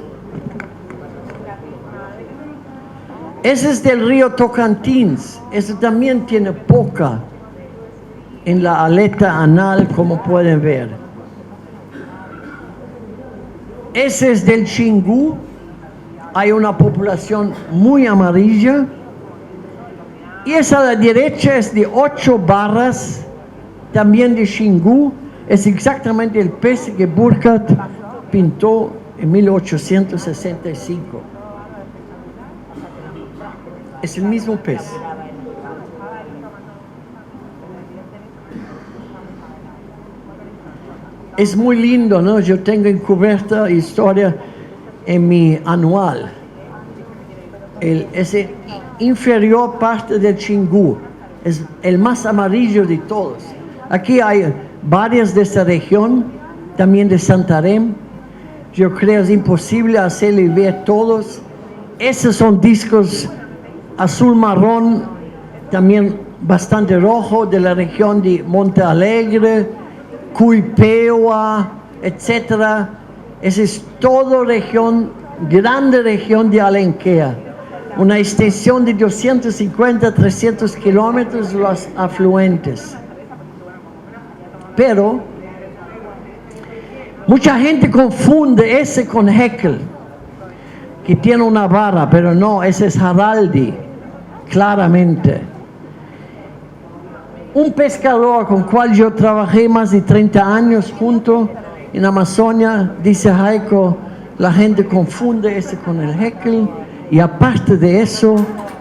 Ese es del río Tocantins. Ese también tiene poca en la aleta anal, como pueden ver. Ese es del Xingu. Hay una población muy amarilla. Y esa a la derecha es de 8 barras, también de Xingu. Es exactamente el pez que Burckhardt pintó en 1865. Es el mismo pez. Es muy lindo, ¿no? Yo tengo encubierta historia en mi anual. Ese inferior parte del Xingu es el más amarillo de todos. Aquí hay varias de esta región, también de Santarém. Yo creo es imposible hacerle ver todos. Esos son discos azul marrón, también bastante rojo, de la región de Monte Alegre, Cuipeua, etc. Esa es toda región, grande región de Alenquer. Una extensión de 250 a 300 kilómetros los afluentes. Pero mucha gente confunde ese con Haeckel. que tiene una barra, pero no, ese es Haraldi, claramente. Un pescador con cual yo trabajé más de 30 años junto en Amazonia, dice Heiko, la gente confunde ese con el Haeckel, y aparte de eso,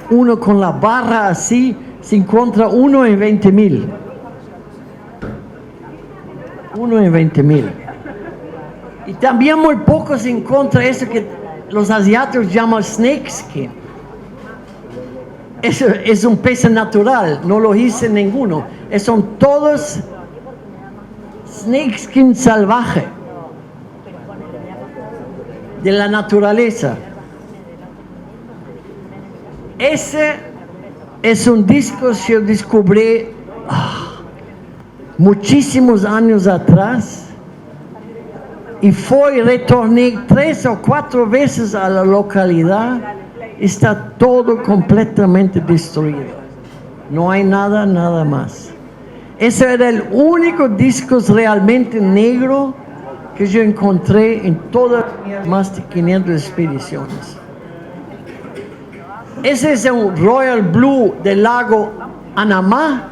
uno con la barra así se encuentra 1 en 20.000. 1 en 20.000. Y también muy pocos se encuentra eso que los asiáticos llaman snake skin. Eso es un pez natural, no lo hice ninguno. Son todos snake skin salvaje de la naturaleza. Ese es un disco que yo descubrí muchísimos años atrás y retorné 3 o 4 veces a la localidad. Está todo completamente destruido. No hay nada más. Ese era el único disco realmente negro que yo encontré en todas las más de 500 expediciones. Ese es un Royal Blue del lago Anamá,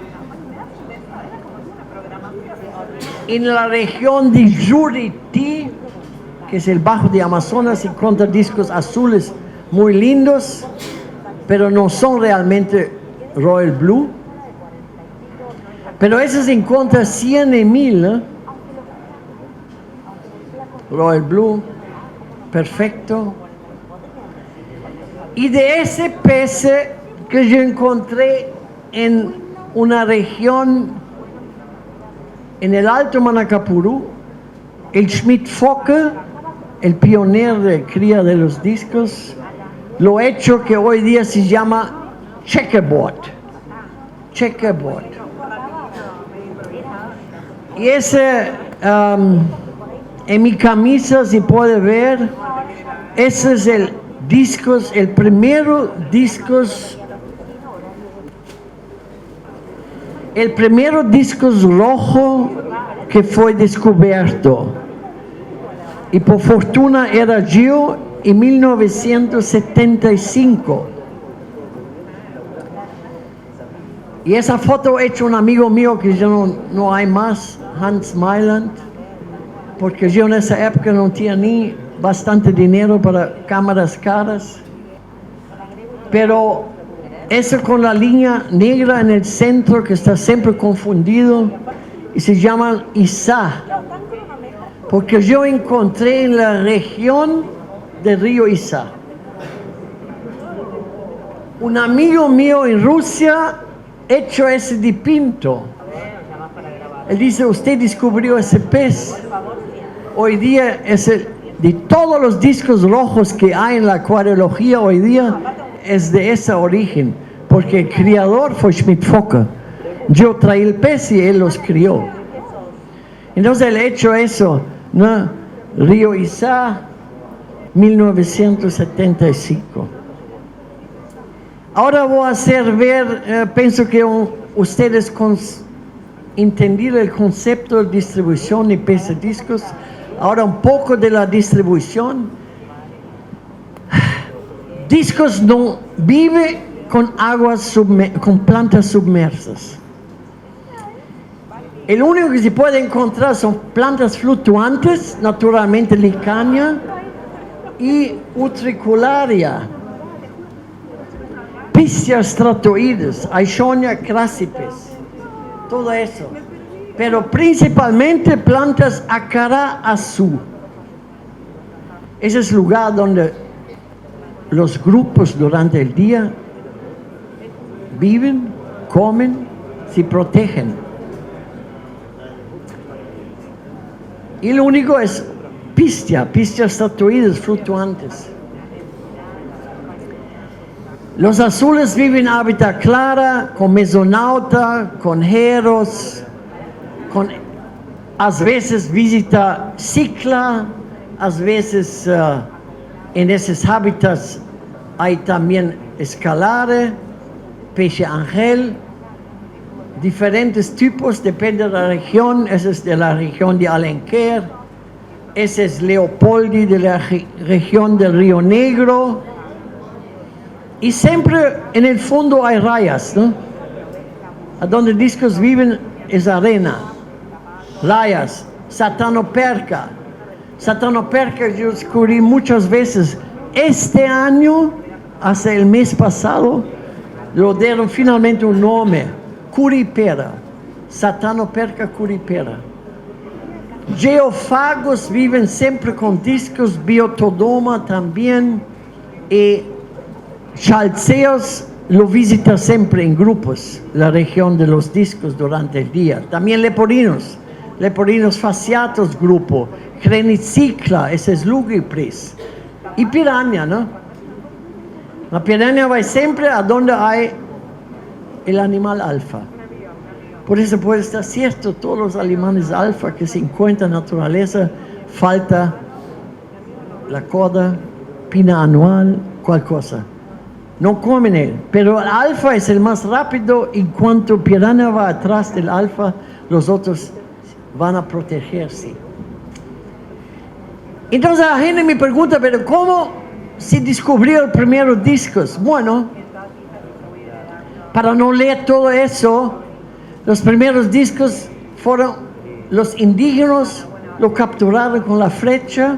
en la región de Juriti, que es el bajo de Amazonas, se encuentran discos azules muy lindos, pero no son realmente Royal Blue. Pero ese se encuentra 100.000, Royal Blue, perfecto. Y de ese pez que yo encontré en una región en el Alto Manacapurú, el Schmidt-Focke, el pionero de cría de los discos, lo hecho que hoy día se llama checkerboard. Checkerboard. Y ese, en mi camisa se puede ver, ese es el primero discos rojo que fue descubierto. Y por fortuna era yo en 1975. Y esa foto hecho un amigo mío que ya no hay más, Hans Mailand, porque yo en esa época no tenía ni bastante dinero para cámaras caras. Pero eso con la línea negra en el centro que está siempre confundido y se llama Isá, porque yo encontré en la región del río Isá. Un amigo mío en Rusia hecho ese de pinto. Él dice, usted descubrió ese pez. Hoy día es de todos los discos rojos que hay en la acuariología hoy día, es de ese origen, porque el criador fue Schmidt-Focke. Yo traí el pez y él los crió. Entonces él ha hecho eso, ¿no? Río Isá, 1975. Ahora voy a hacer ver, pienso que ustedes entendieron el concepto de distribución de peces discos. Ahora un poco de la distribución. Discos no vive con con plantas submersas. El único que se puede encontrar son plantas fluctuantes, naturalmente Licania y Utricularia, Piscia stratoides, Aichonia crassipes, todo eso. Pero principalmente plantas Acara azul. Ese es el lugar donde los grupos durante el día viven, comen, se protegen. Y lo único es Piscia stratoides fluctuantes. Los azules viven en hábitat clara, con mesonauta, con jeros, a veces visita cicla, a veces en esos hábitats hay también escalare, peixe ángel, diferentes tipos, depende de la región. Ese es de la región de Alenquer, Ese es Leopoldi de la región del Río Negro. Y siempre en el fondo hay rayas, ¿no? A donde discos viven es arena, rayas, Satanoperca. Satanoperca yo descubrí muchas veces. Este año, hasta el mes pasado, lo dieron finalmente un nombre, Curipera, Satanoperca curipera. Geofagos viven siempre con discos, Biotodoma también, y Chalceos lo visita siempre en grupos, la región de los discos durante el día. También leporinos fasciatos grupo, Crenicicla, ese es Lugipris, y piraña, ¿no? La piraña va siempre a donde hay el animal alfa. Por eso puede estar cierto, todos los animales alfa que se encuentran en la naturaleza, falta la coda, pina anual, cual cosa. No comen él, pero el alfa es el más rápido y cuanto piranha va atrás del alfa, los otros van a protegerse. Entonces la gente me pregunta, pero ¿cómo se descubrió los primeros discos? Bueno, para no leer todo eso, los primeros discos fueron los indígenas, lo capturaron con la flecha,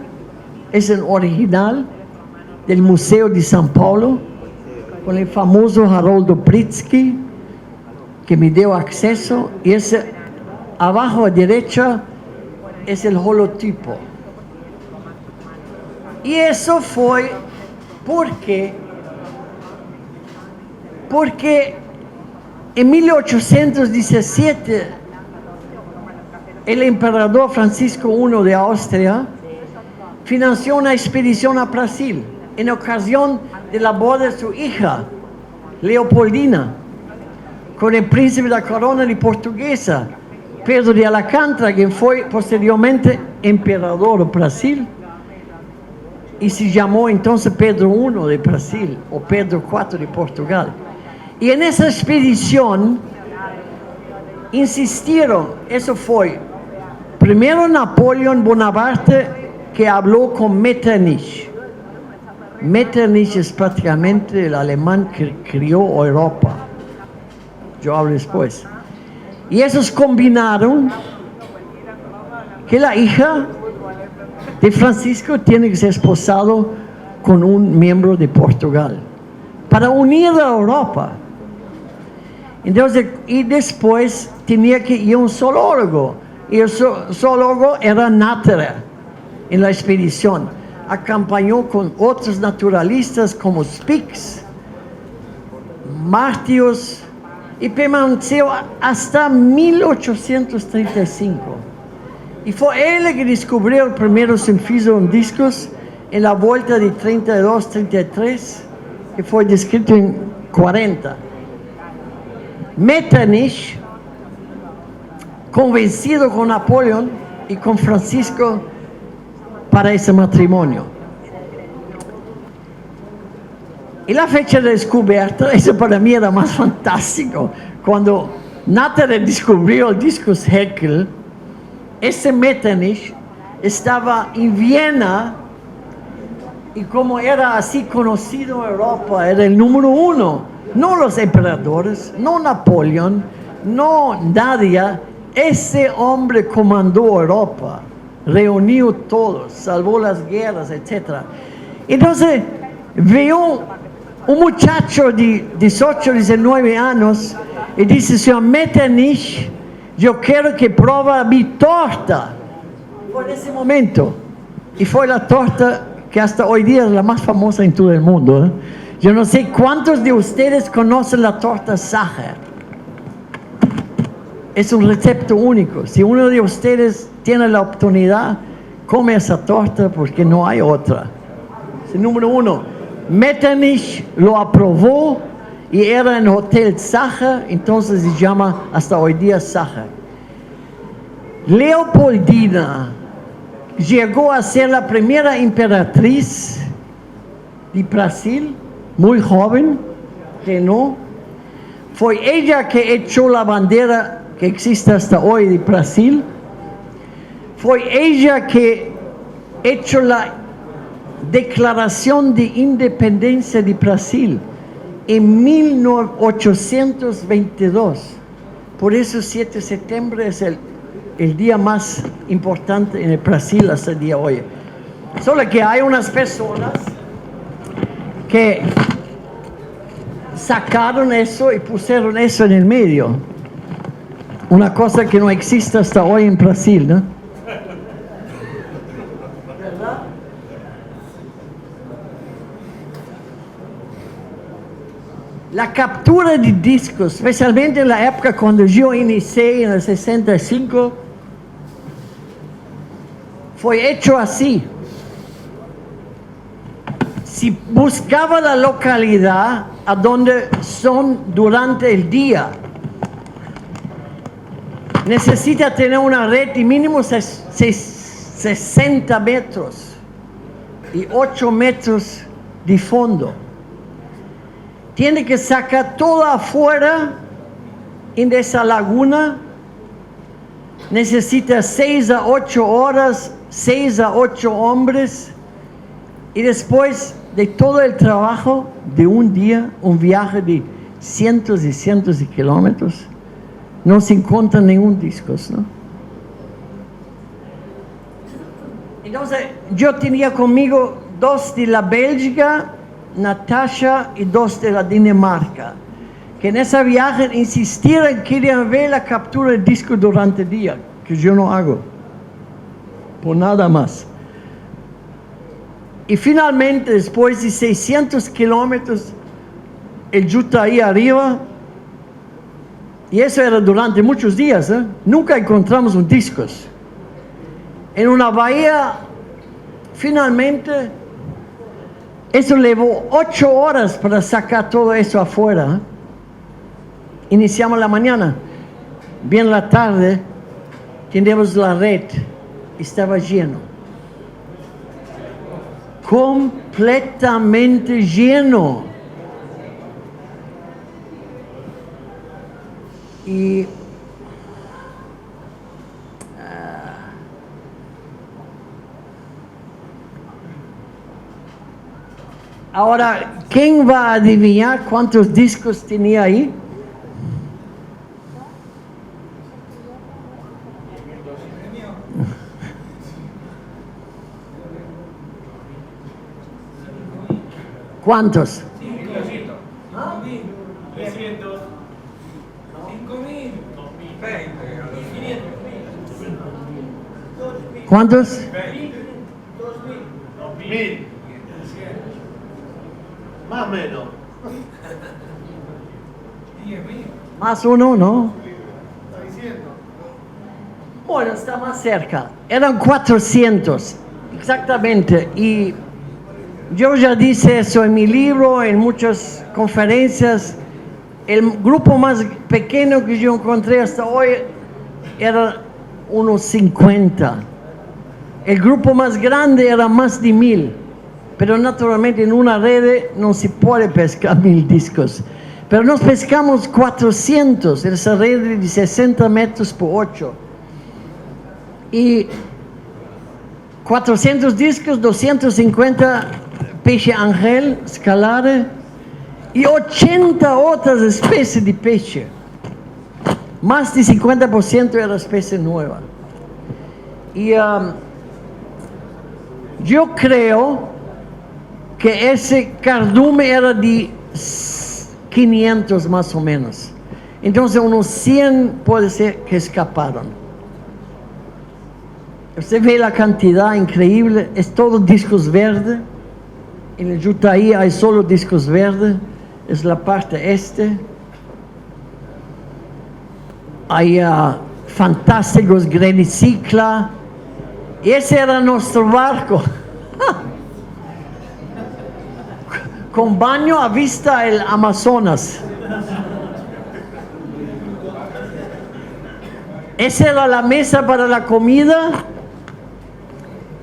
es el original del Museo de São Paulo, con el famoso Haroldo Pritzky, que me dio acceso, y ese abajo a derecha es el holotipo. Y eso fue porque en 1817 el emperador Francisco I de Austria financió una expedición a Brasil en ocasión de la boda de su hija Leopoldina con el príncipe de la corona de portuguesa Pedro de Alcântara, que fue posteriormente emperador de Brasil y se llamó entonces Pedro I de Brasil o Pedro IV de Portugal. Y en esa expedición insistieron, eso fue primero Napoleón Bonaparte, que habló con Metternich. Metternich es prácticamente el alemán que crió Europa. Yo hablo después. Y esos combinaron que la hija de Francisco tiene que ser esposado con un miembro de Portugal para unir a Europa. Entonces, y después tenía que ir un zoólogo, y el zoólogo era Natter en la expedición. Acompañó con otros naturalistas como Spix, Martius, y permaneció hasta 1835. Y fue él el que descubrió el primero sinfísico en discos en la vuelta de 32-33, que fue descrito en 40. Metternich, convencido con Napoleón y con Francisco para ese matrimonio. Y la fecha de descubierta, eso para mí era más fantástico. Cuando Natter descubrió el disco Haeckel, ese Metternich estaba en Viena y como era así conocido en Europa, era el número uno. No los emperadores, no Napoleón, no nadie. Ese hombre comandó Europa, reunió todos, salvó las guerras, etc. Entonces veo un muchacho de 18, 19 años y dice, señor Metternich, yo quiero que pruebe mi torta. Por ese momento. Y fue la torta que hasta hoy día es la más famosa en todo el mundo. Yo no sé cuántos de ustedes conocen la torta Sacher. Es un recepto único. Si uno de ustedes tiene la oportunidad, come esa torta porque no hay otra. Es el número uno. Metternich lo aprobó y era en el Hotel Sacher, entonces se llama hasta hoy día Sacher. Leopoldina llegó a ser la primera emperatriz de Brasil, muy joven, que no. Fue ella que echó la bandera que existe hasta hoy de Brasil. Fue ella que hecho la Declaración de Independencia de Brasil en 1822. Por eso 7 de septiembre es el día más importante en el Brasil hasta el día de hoy. Solo que hay unas personas que sacaron eso y pusieron eso en el medio. Una cosa que no existe hasta hoy en Brasil, ¿no? ¿Verdad? La captura de discos, especialmente en la época cuando yo inicié en el 65, fue hecho así. Si buscaba la localidad a donde son durante el día, necesita tener una red de mínimo 60 metros y 8 metros de fondo. Tiene que sacar todo afuera en esa laguna. Necesita 6 a 8 horas, 6 a 8 hombres. Y después de todo el trabajo de un día, un viaje de cientos y cientos de kilómetros, no se encuentra ningún disco, ¿no? Entonces, yo tenía conmigo 2 de la Bélgica, Natasha, y 2 de la Dinamarca, que en ese viaje insistieron, querían ver la captura del disco durante el día, que yo no hago, por nada más. Y finalmente, después de 600 kilómetros, el Yutaí arriba, y eso era durante muchos días, ¿eh? Nunca encontramos un disco. En una bahía, finalmente, eso llevó 8 horas para sacar todo eso afuera. Iniciamos la mañana. Bien la tarde, tenemos la red. Estaba lleno. Completamente lleno. Y ahora, ¿quién va a adivinar cuántos discos tenía ahí? ¿Cuántos? 5.200. 300. 5.000. 2.500. ¿Cuántos? 2.000. 2.000. Más o menos. 10.000. Más uno, ¿no? Está diciendo. Bueno, está más cerca. Eran 400, exactamente. Y yo ya dije eso en mi libro, en muchas conferencias. El grupo más pequeño que yo encontré hasta hoy era unos 50. El grupo más grande era más de 1000. Pero naturalmente en una red no se puede pescar 1000 discos. Pero nos pescamos 400 en esa red de 60 metros por 8. Y 400 discos, 250 peixe ángel, scalare, y 80 otras especies de peixe. Más de 50% era especie nueva. Y yo creo que ese cardume era de 500 más o menos. Entonces unos 100 puede ser que escaparon. Usted ve la cantidad increíble, es todo discos verdes. En el Yutaí hay solo discos verdes, es la parte este. Hay fantásticos grenicicla. Y ese era nuestro barco. Con baño a vista el Amazonas. Esa era la mesa para la comida.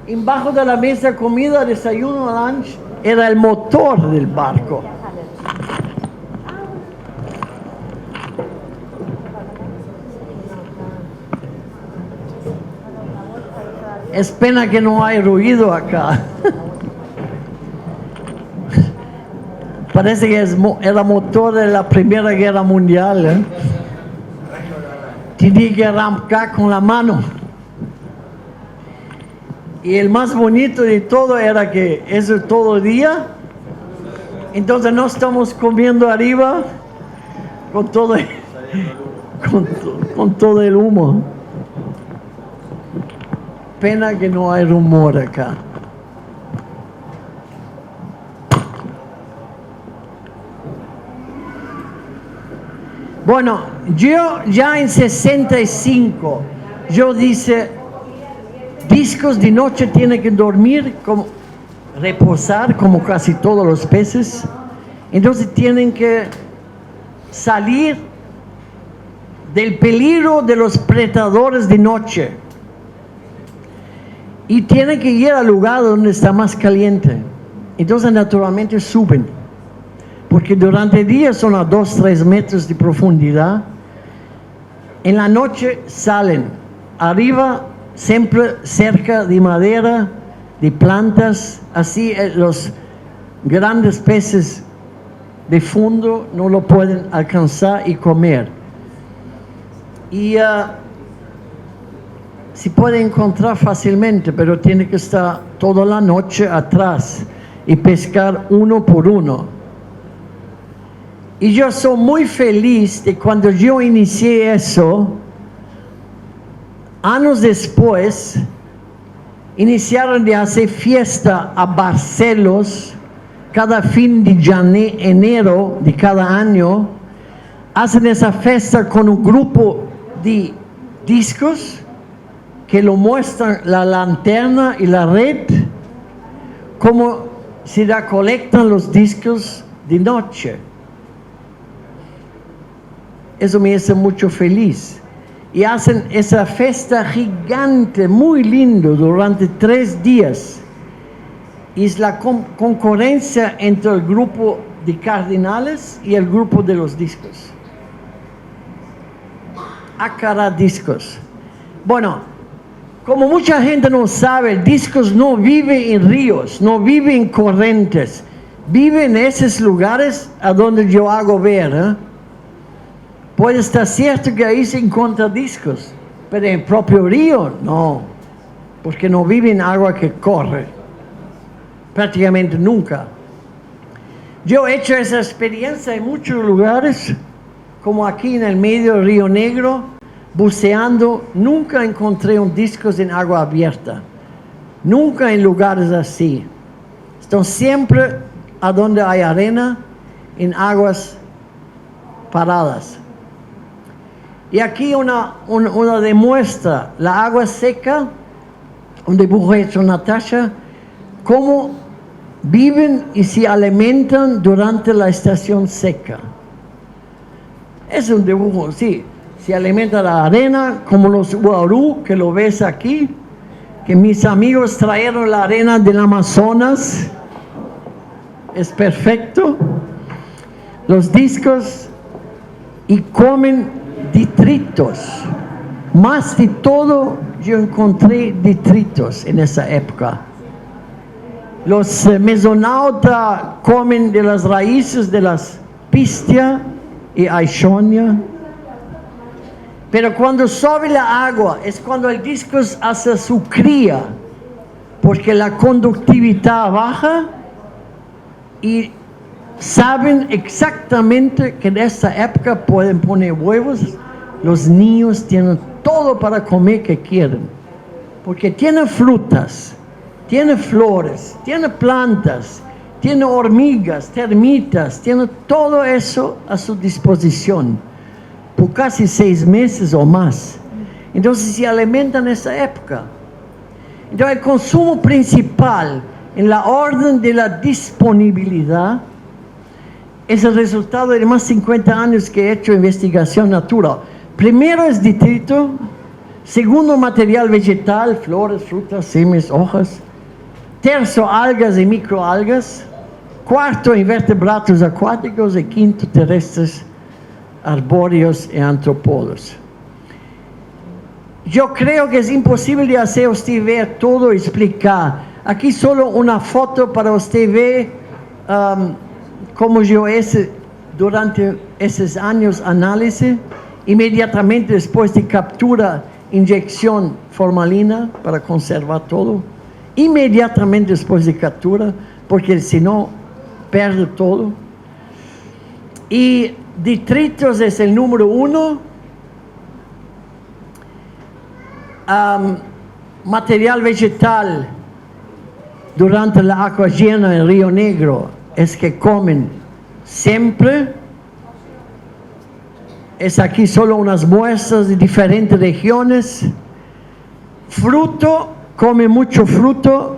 Embajo de la mesa de comida, desayuno, lunch, era el motor del barco. Es pena que no hay ruido acá. Parece que era motor de la Primera Guerra Mundial. ¿Eh? Tenía que arrancar con la mano. Y el más bonito de todo era que eso todo el día. Entonces no estamos comiendo arriba con todo con todo el humo. Pena que no hay rumor acá. Bueno, yo ya en 65, yo dice, discos de noche tienen que dormir, como, reposar como casi todos los peces. Entonces tienen que salir del peligro de los predadores de noche. Y tienen que ir al lugar donde está más caliente. Entonces naturalmente suben. Porque durante el día son a 2-3 metros de profundidad. En la noche salen. Arriba siempre cerca de madera, de plantas. Así los grandes peces de fondo no lo pueden alcanzar y comer. Y se puede encontrar fácilmente, pero tiene que estar toda la noche atrás y pescar uno por uno. Y yo soy muy feliz de cuando yo inicié eso, años después, iniciaron de hacer fiesta a Barcelos, cada fin de enero de cada año, hacen esa fiesta con un grupo de discos que lo muestran la lanterna y la red, como se recolectan los discos de noche. Eso me hace mucho feliz. Y hacen esa fiesta gigante, muy lindo, durante 3 días. Y es la concurrencia entre el grupo de Cardinales y el grupo de los discos. Acara discos. Bueno, como mucha gente no sabe, discos no vive en ríos, no vive en corrientes. Vive en esos lugares a donde yo hago ver, ¿eh? Puede estar cierto que ahí se encuentran discos, pero en el propio río no, porque no vive en agua que corre, prácticamente nunca. Yo he hecho esa experiencia en muchos lugares, como aquí en el medio del Río Negro, buceando, nunca encontré un disco en agua abierta, nunca en lugares así. Están siempre a donde hay arena, en aguas paradas. Y aquí una demuestra la agua seca, un dibujo hecho Natasha, cómo viven y se alimentan durante la estación seca. Es un dibujo, sí, se alimenta la arena, como los uarú, que lo ves aquí, que mis amigos trajeron la arena del Amazonas, es perfecto. Los discos, y comen detritos. Más de todo, yo encontré detritos en esa época. Los mesonautas comen de las raíces de las pistia y aichonia. Pero cuando sube la agua, es cuando el disco hace su cría, porque la conductividad baja y saben exactamente que en esta época pueden poner huevos. Los niños tienen todo para comer que quieren, porque tienen frutas, tienen flores, tienen plantas, tienen hormigas, termitas, tienen todo eso a su disposición por casi 6 meses o más. Entonces se alimentan en esa época. Entonces el consumo principal en la orden de la disponibilidad es el resultado de más de 50 años que he hecho investigación natural. Primero es detrito, segundo material vegetal, flores, frutas, semillas, hojas, tercio algas y microalgas, cuarto invertebrados acuáticos y quinto terrestres, arbóreos y antropólogos. yo creo que es imposible de hacer usted ver todo y explicar. Aquí solo una foto para usted ver cómo yo hice durante esos años análisis. Inmediatamente después de captura, inyección formalina para conservar todo. Inmediatamente después de captura, porque si no, pierde todo. Y detritos es el número 1. Material vegetal durante la agua llena en Río Negro es que comen siempre. Es aquí solo unas muestras de diferentes regiones. Fruto, come mucho fruto.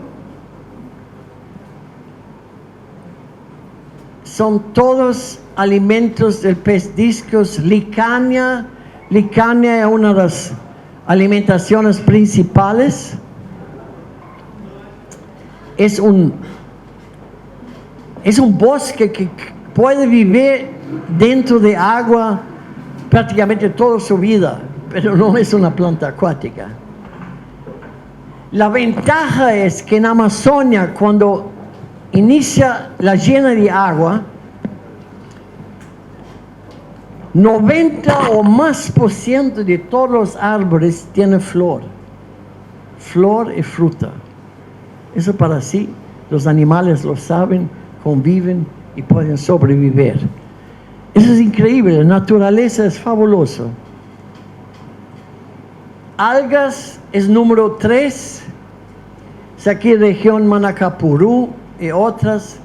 Son todos alimentos del pez discos. Licania es una de las alimentaciones principales. Es un bosque que puede vivir dentro de agua prácticamente toda su vida, pero no es una planta acuática. La ventaja es que en Amazonia, cuando inicia la llena de agua, 90 o más % de todos los árboles tienen flor y fruta. Eso para sí, los animales lo saben, conviven y pueden sobrevivir. Eso es increíble, la naturaleza es fabulosa. Algas es número 3, es aquí región Manacapurú y otras.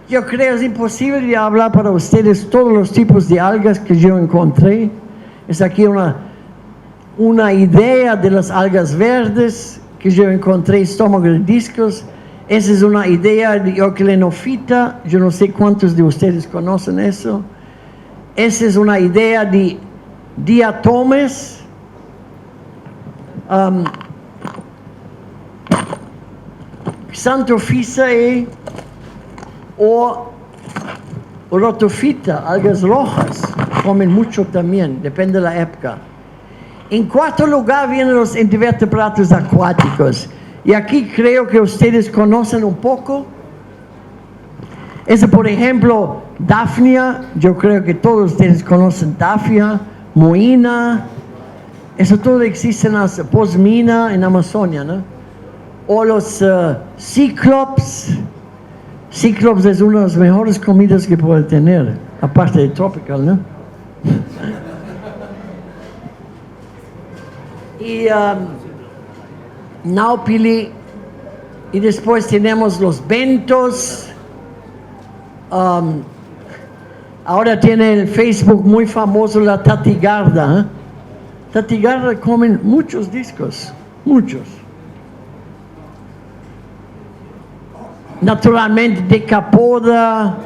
Yo creo es imposible de hablar para ustedes todos los tipos de algas que yo encontré. Es aquí una idea de las algas verdes que yo encontré, estómago de discos. Esa es una idea de Euclenophyta, yo no sé cuántos de ustedes conocen eso. Esa es una idea de diatomes, Xanthophysae o Rotophyta, algas rojas, comen mucho también, depende de la época. En cuarto lugar vienen los invertebrados acuáticos, y aquí creo que ustedes conocen un poco. Ese, por ejemplo, Daphnia, yo creo que todos ustedes conocen Daphnia, Moina, eso todo existe en las Posmina, en Amazonia, ¿no? O los Cyclops. Cyclops es una de las mejores comidas que puede tener, aparte de tropical, ¿no? Y Naupili, y después tenemos los bentos. Ahora tiene el Facebook muy famoso la tatigarda. ¿Eh? Tatigarda comen muchos discos, muchos. Naturalmente decapoda.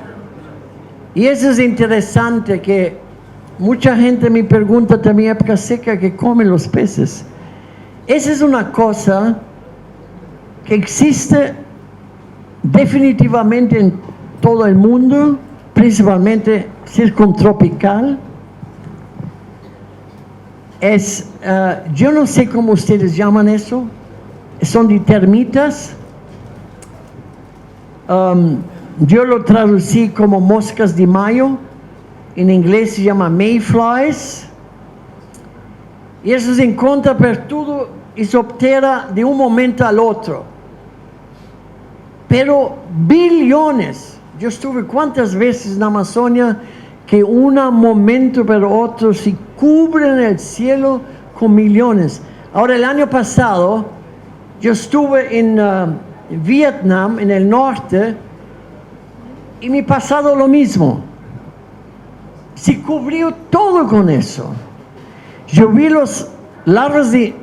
Y eso es interesante, que mucha gente me pregunta también época seca que comen los peces. Esa es una cosa que existe definitivamente en todo el mundo, principalmente circuntropical. Yo no sé cómo ustedes llaman eso, son de termitas. Yo lo traducí como moscas de mayo, en inglés se llama mayflies, y eso se encuentra por todo y se obtiene de un momento al otro, pero billones. Yo estuve cuántas veces en Amazonia que un momento pero otro se cubren el cielo con millones. Ahora el año pasado yo estuve en Vietnam, en el norte, y me ha pasado lo mismo. Se cubrió todo con eso. Yo vi los larvas de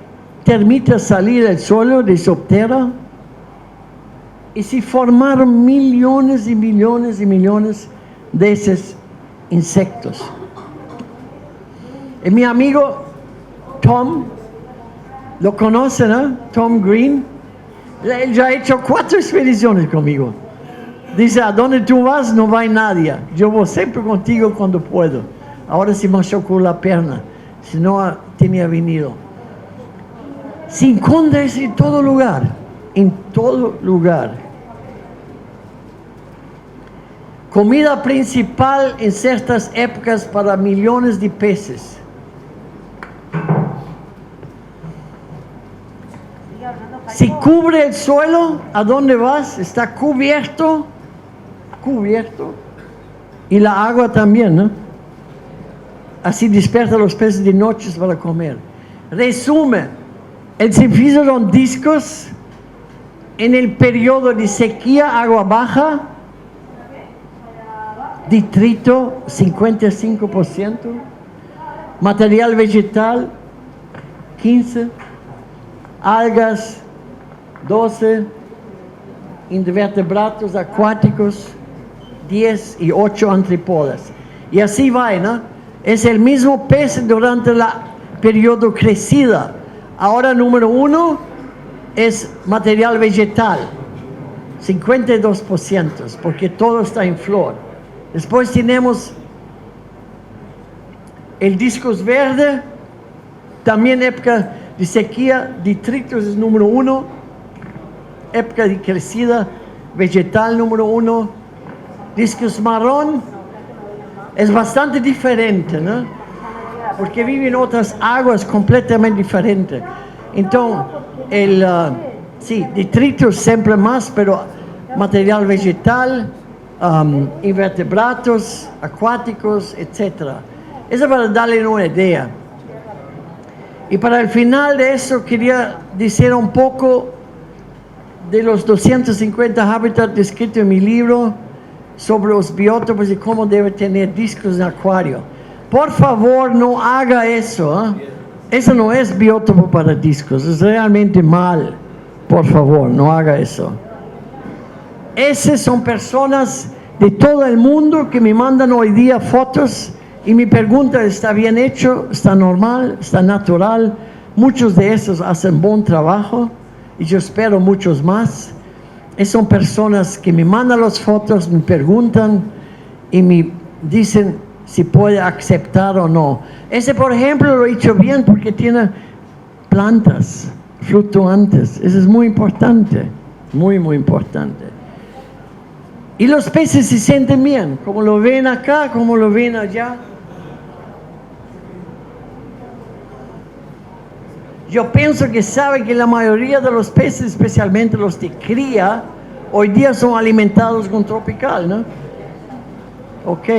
termitas salir del suelo de Soptera y se formaron millones y millones y millones de esos insectos. Y mi amigo Tom, lo conocen, ¿no? Tom Green, él ya ha hecho 4 expediciones conmigo. Dice, a donde tú vas no va nadie, yo voy siempre contigo cuando puedo. Ahora se machucó la pierna, si no tenía venido. Se encuentra eso en todo lugar, en todo lugar. Comida principal en ciertas épocas para millones de peces. Si cubre el suelo, ¿a dónde vas? Está cubierto, cubierto. Y la agua también, ¿no? Así despierta los peces de noche para comer. Resume, el servicio son discos en el periodo de sequía, agua baja, detrito 55%, material vegetal 15%, algas 12%, invertebrados acuáticos 10 y 8 antípodas. Y así va, ¿no? Es el mismo pez durante el periodo crecida. Ahora número 1 es material vegetal, 52%, porque todo está en flor. Después tenemos el discos verde, también época de sequía, detritos es número 1, época de crecida, vegetal número 1, discos marrón es bastante diferente, ¿no? Porque vive en otras aguas completamente diferentes. Entonces, sí, detritos siempre más, pero material vegetal, invertebrados, acuáticos, etc. Eso para darle una idea. Y para el final de eso quería decir un poco de los 250 hábitats descritos en mi libro sobre los biótopos y cómo debe tener discos en acuario. Por favor, no haga eso, ¿eh? Eso no es biótopo para discos, es realmente mal. Por favor, no haga eso. Esas son personas de todo el mundo que me mandan hoy día fotos y mi pregunta: ¿está bien hecho? ¿Está normal? ¿Está natural? Muchos de esos hacen buen trabajo y yo espero muchos más. Son personas que me mandan las fotos, me preguntan y me dicen si puede aceptar o no. Ese, por ejemplo, lo he hecho bien porque tiene plantas fluctuantes. Eso es muy importante, muy, muy importante. Y los peces se sienten bien, como lo ven acá, como lo ven allá. Yo pienso que saben que la mayoría de los peces, especialmente los de cría, hoy día son alimentados con tropical, ¿no? Ok.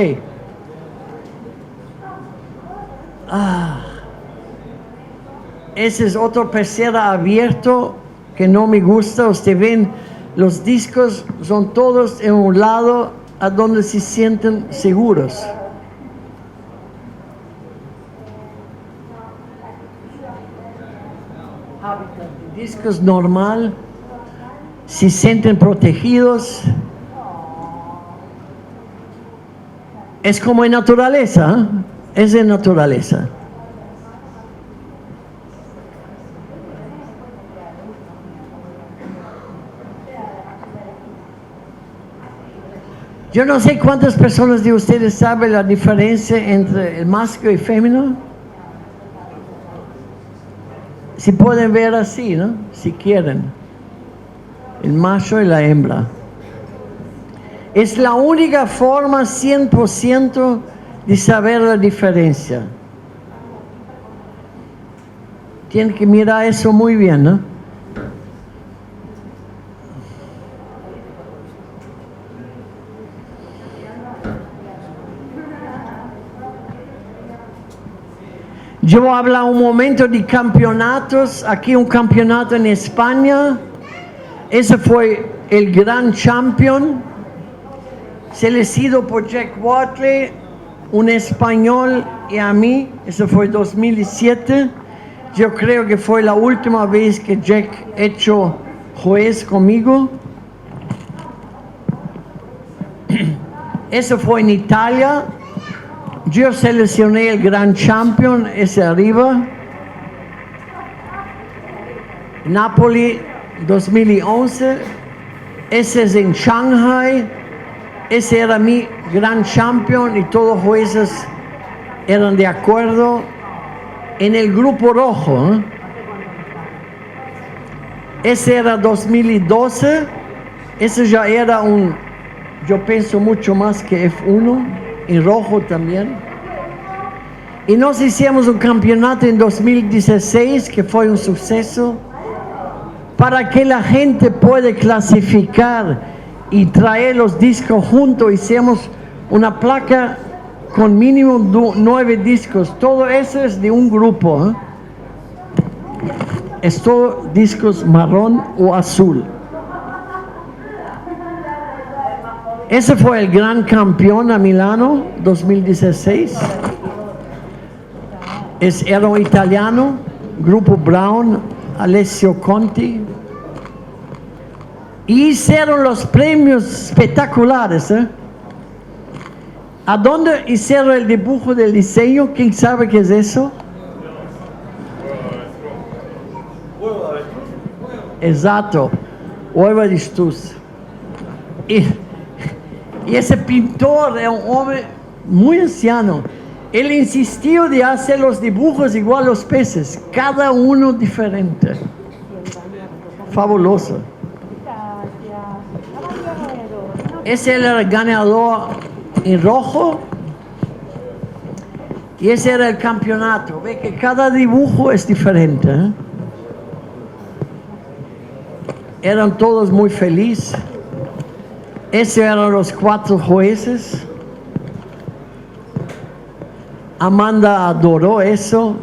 Ese es otro pecera abierto que no me gusta. Ustedes ven, los discos son todos en un lado a donde se sienten seguros. Hábitat de discos normal, se sienten protegidos. Es como en naturaleza, ¿eh? Es en naturaleza. Yo no sé cuántas personas de ustedes saben la diferencia entre el masculino y femenino. Si pueden ver así, ¿no? Si quieren. El macho y la hembra. Es la única forma 100% de saber la diferencia. Tienen que mirar eso muy bien, ¿no? Yo hablo un momento de campeonatos. Aquí un campeonato en España. Ese fue el gran champion, seleccionado por Jack Watley, un español, y a mí. Ese fue 2007. Yo creo que fue la última vez que Jack hecho juez conmigo. Eso fue en Italia. Yo seleccioné el gran champion, ese arriba. Napoli 2011. Ese es en Shanghai. Ese era mi gran champion y todos los jueces eran de acuerdo. En el grupo rojo, ¿eh? Ese era 2012. Ese ya era yo pienso mucho más que F1, en rojo también. Y nos hicimos un campeonato en 2016 que fue un suceso para que la gente pueda clasificar y traer los discos juntos. Hicimos una placa con mínimo 9 discos. Todo eso es de un grupo. Es todo discos marrón o azul. Ese fue el gran campeón a Milano 2016. Era un italiano, Grupo Brown, Alessio Conti. Y hicieron los premios espectaculares. ¿A dónde hicieron el dibujo del diseño? ¿Quién sabe qué es eso? Exacto, huevo de avestruz. Y ese pintor es un hombre muy anciano. Él insistió de hacer los dibujos igual a los peces, cada uno diferente. Fabuloso. Ese era el ganador en rojo. Y ese era el campeonato. Ve que cada dibujo es diferente. Eran todos muy felices. Esos eran los 4 jueces. Amanda adoró eso.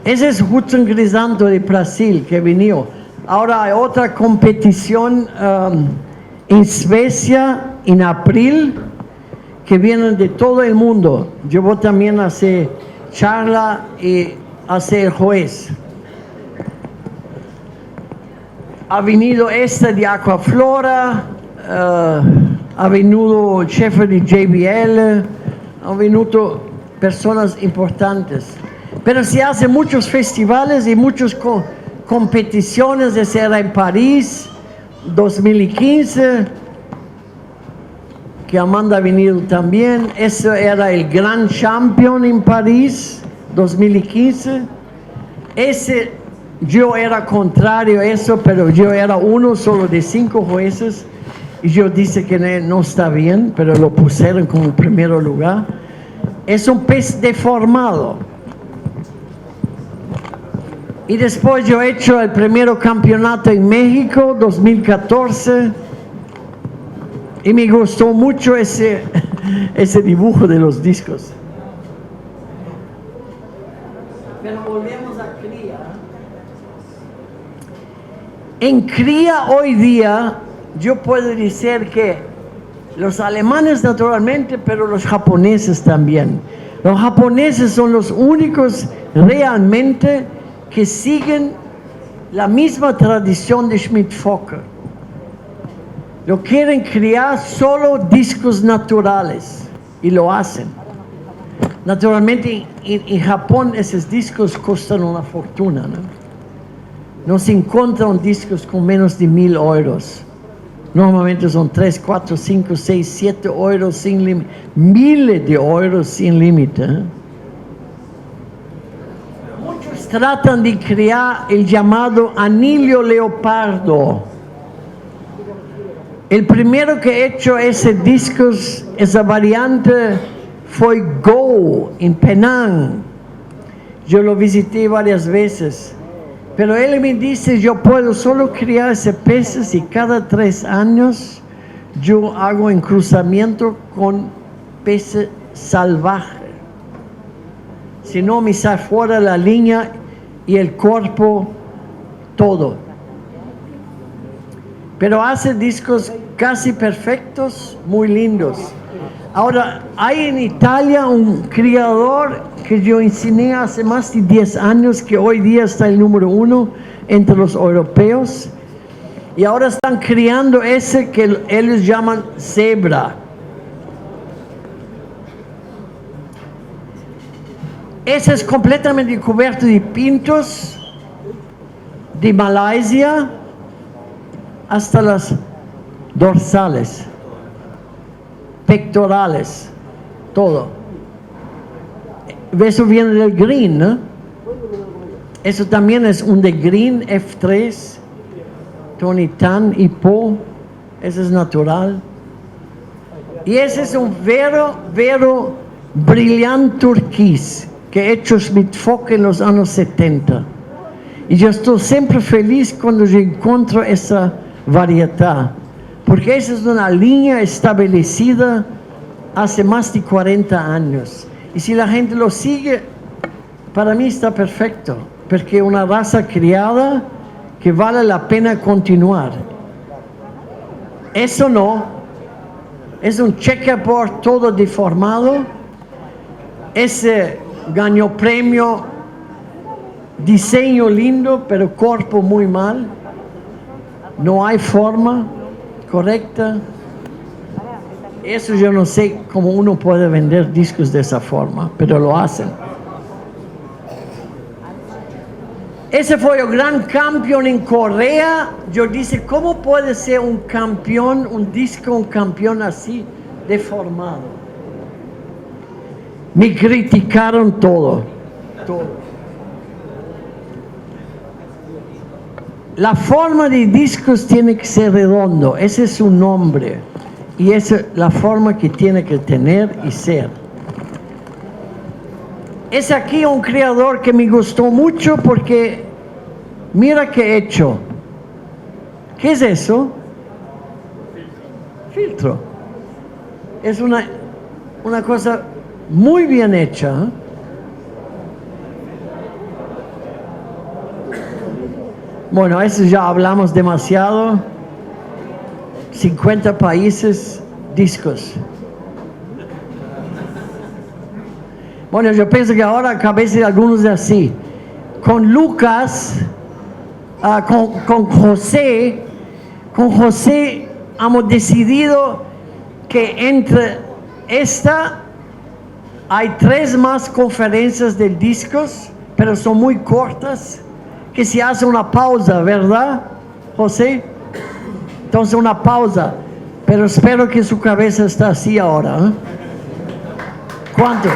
Ese es Hudson Crisanto de Brasil que vino. Ahora hay otra competición en Suecia en abril que vienen de todo el mundo. Yo voy también a hacer charla y a ser juez. Ha venido de Aquaflora. Ha venido el jefe de JBL, han venido personas importantes. Pero se hacen muchos festivales y muchas competiciones. Ese era en París, 2015, que Amanda ha venido también. Ese era el Grand Champion en París, 2015. Yo era contrario a eso, pero yo era uno solo de 5 jueces. Y yo dije que no está bien, pero lo pusieron como primer lugar. Es un pez deformado. Y después yo he hecho el primer campeonato en México, 2014. Y me gustó mucho ese dibujo de los discos. Pero volvemos a cría. En cría hoy día, yo puedo decir que los alemanes naturalmente, pero los japoneses también. Los japoneses son los únicos realmente que siguen la misma tradición de Schmidt-Fokker. Lo quieren criar solo discos naturales y lo hacen. Naturalmente en Japón esos discos costan una fortuna, no se encuentran discos con menos de 1.000 euros. Normalmente son 3, 4, 5, 6, 7 euros sin límite. Miles de euros sin límite. Muchos tratan de crear el llamado anillo leopardo. El primero que he hecho ese disco, esa variante, fue Go en Penang. Yo lo visité varias veces. Pero él me dice, yo puedo solo criar ese peces y cada 3 años yo hago un cruzamiento con peces salvajes. Si no, me sale fuera la línea y el cuerpo, todo. Pero hace discos casi perfectos, muy lindos. Ahora, hay en Italia un criador que yo enseñé hace más de 10 años, que hoy día está el número 1 entre los europeos. Y ahora están criando ese que ellos llaman cebra. Ese es completamente cubierto de pintos de Malasia hasta las dorsales, pectorales, todo. Eso viene del green, ¿no? Eso también es un de green F3. Tony Tan y Po, ese es natural. Y ese es un vero brillante turquís que he hecho Schmidt Fock en los años 70. Y yo estoy siempre feliz cuando yo encuentro esa variedad, porque esa es una línea establecida hace más de 40 años. Y si la gente lo sigue, para mí está perfecto, porque es una raza criada que vale la pena continuar. Eso no, es un checkerboard todo deformado. Ese ganó premio, diseño lindo, pero cuerpo muy mal. No hay forma correcta. Eso yo no sé cómo uno puede vender discos de esa forma, pero lo hacen. Ese fue el gran campeón en Corea. Yo dije, ¿cómo puede ser un campeón, un disco, un campeón así deformado? Me criticaron todo. La forma de discos tiene que ser redondo, ese es su nombre. Y esa es la forma que tiene que tener y ser. Es aquí un creador que me gustó mucho porque mira qué he hecho. ¿Qué es eso? Filtro. Es una cosa muy bien hecha. ¿Eh? Bueno, eso ya hablamos demasiado. 50 países, discos. Bueno, yo pienso que ahora a cabeza de algunos de así. Con Lucas, con José hemos decidido que entre esta hay 3 más conferencias de discos, pero son muy cortas, que se hace una pausa, ¿verdad, José? Entonces una pausa, pero espero que su cabeza está así ahora. ¿Eh? ¿Cuánto?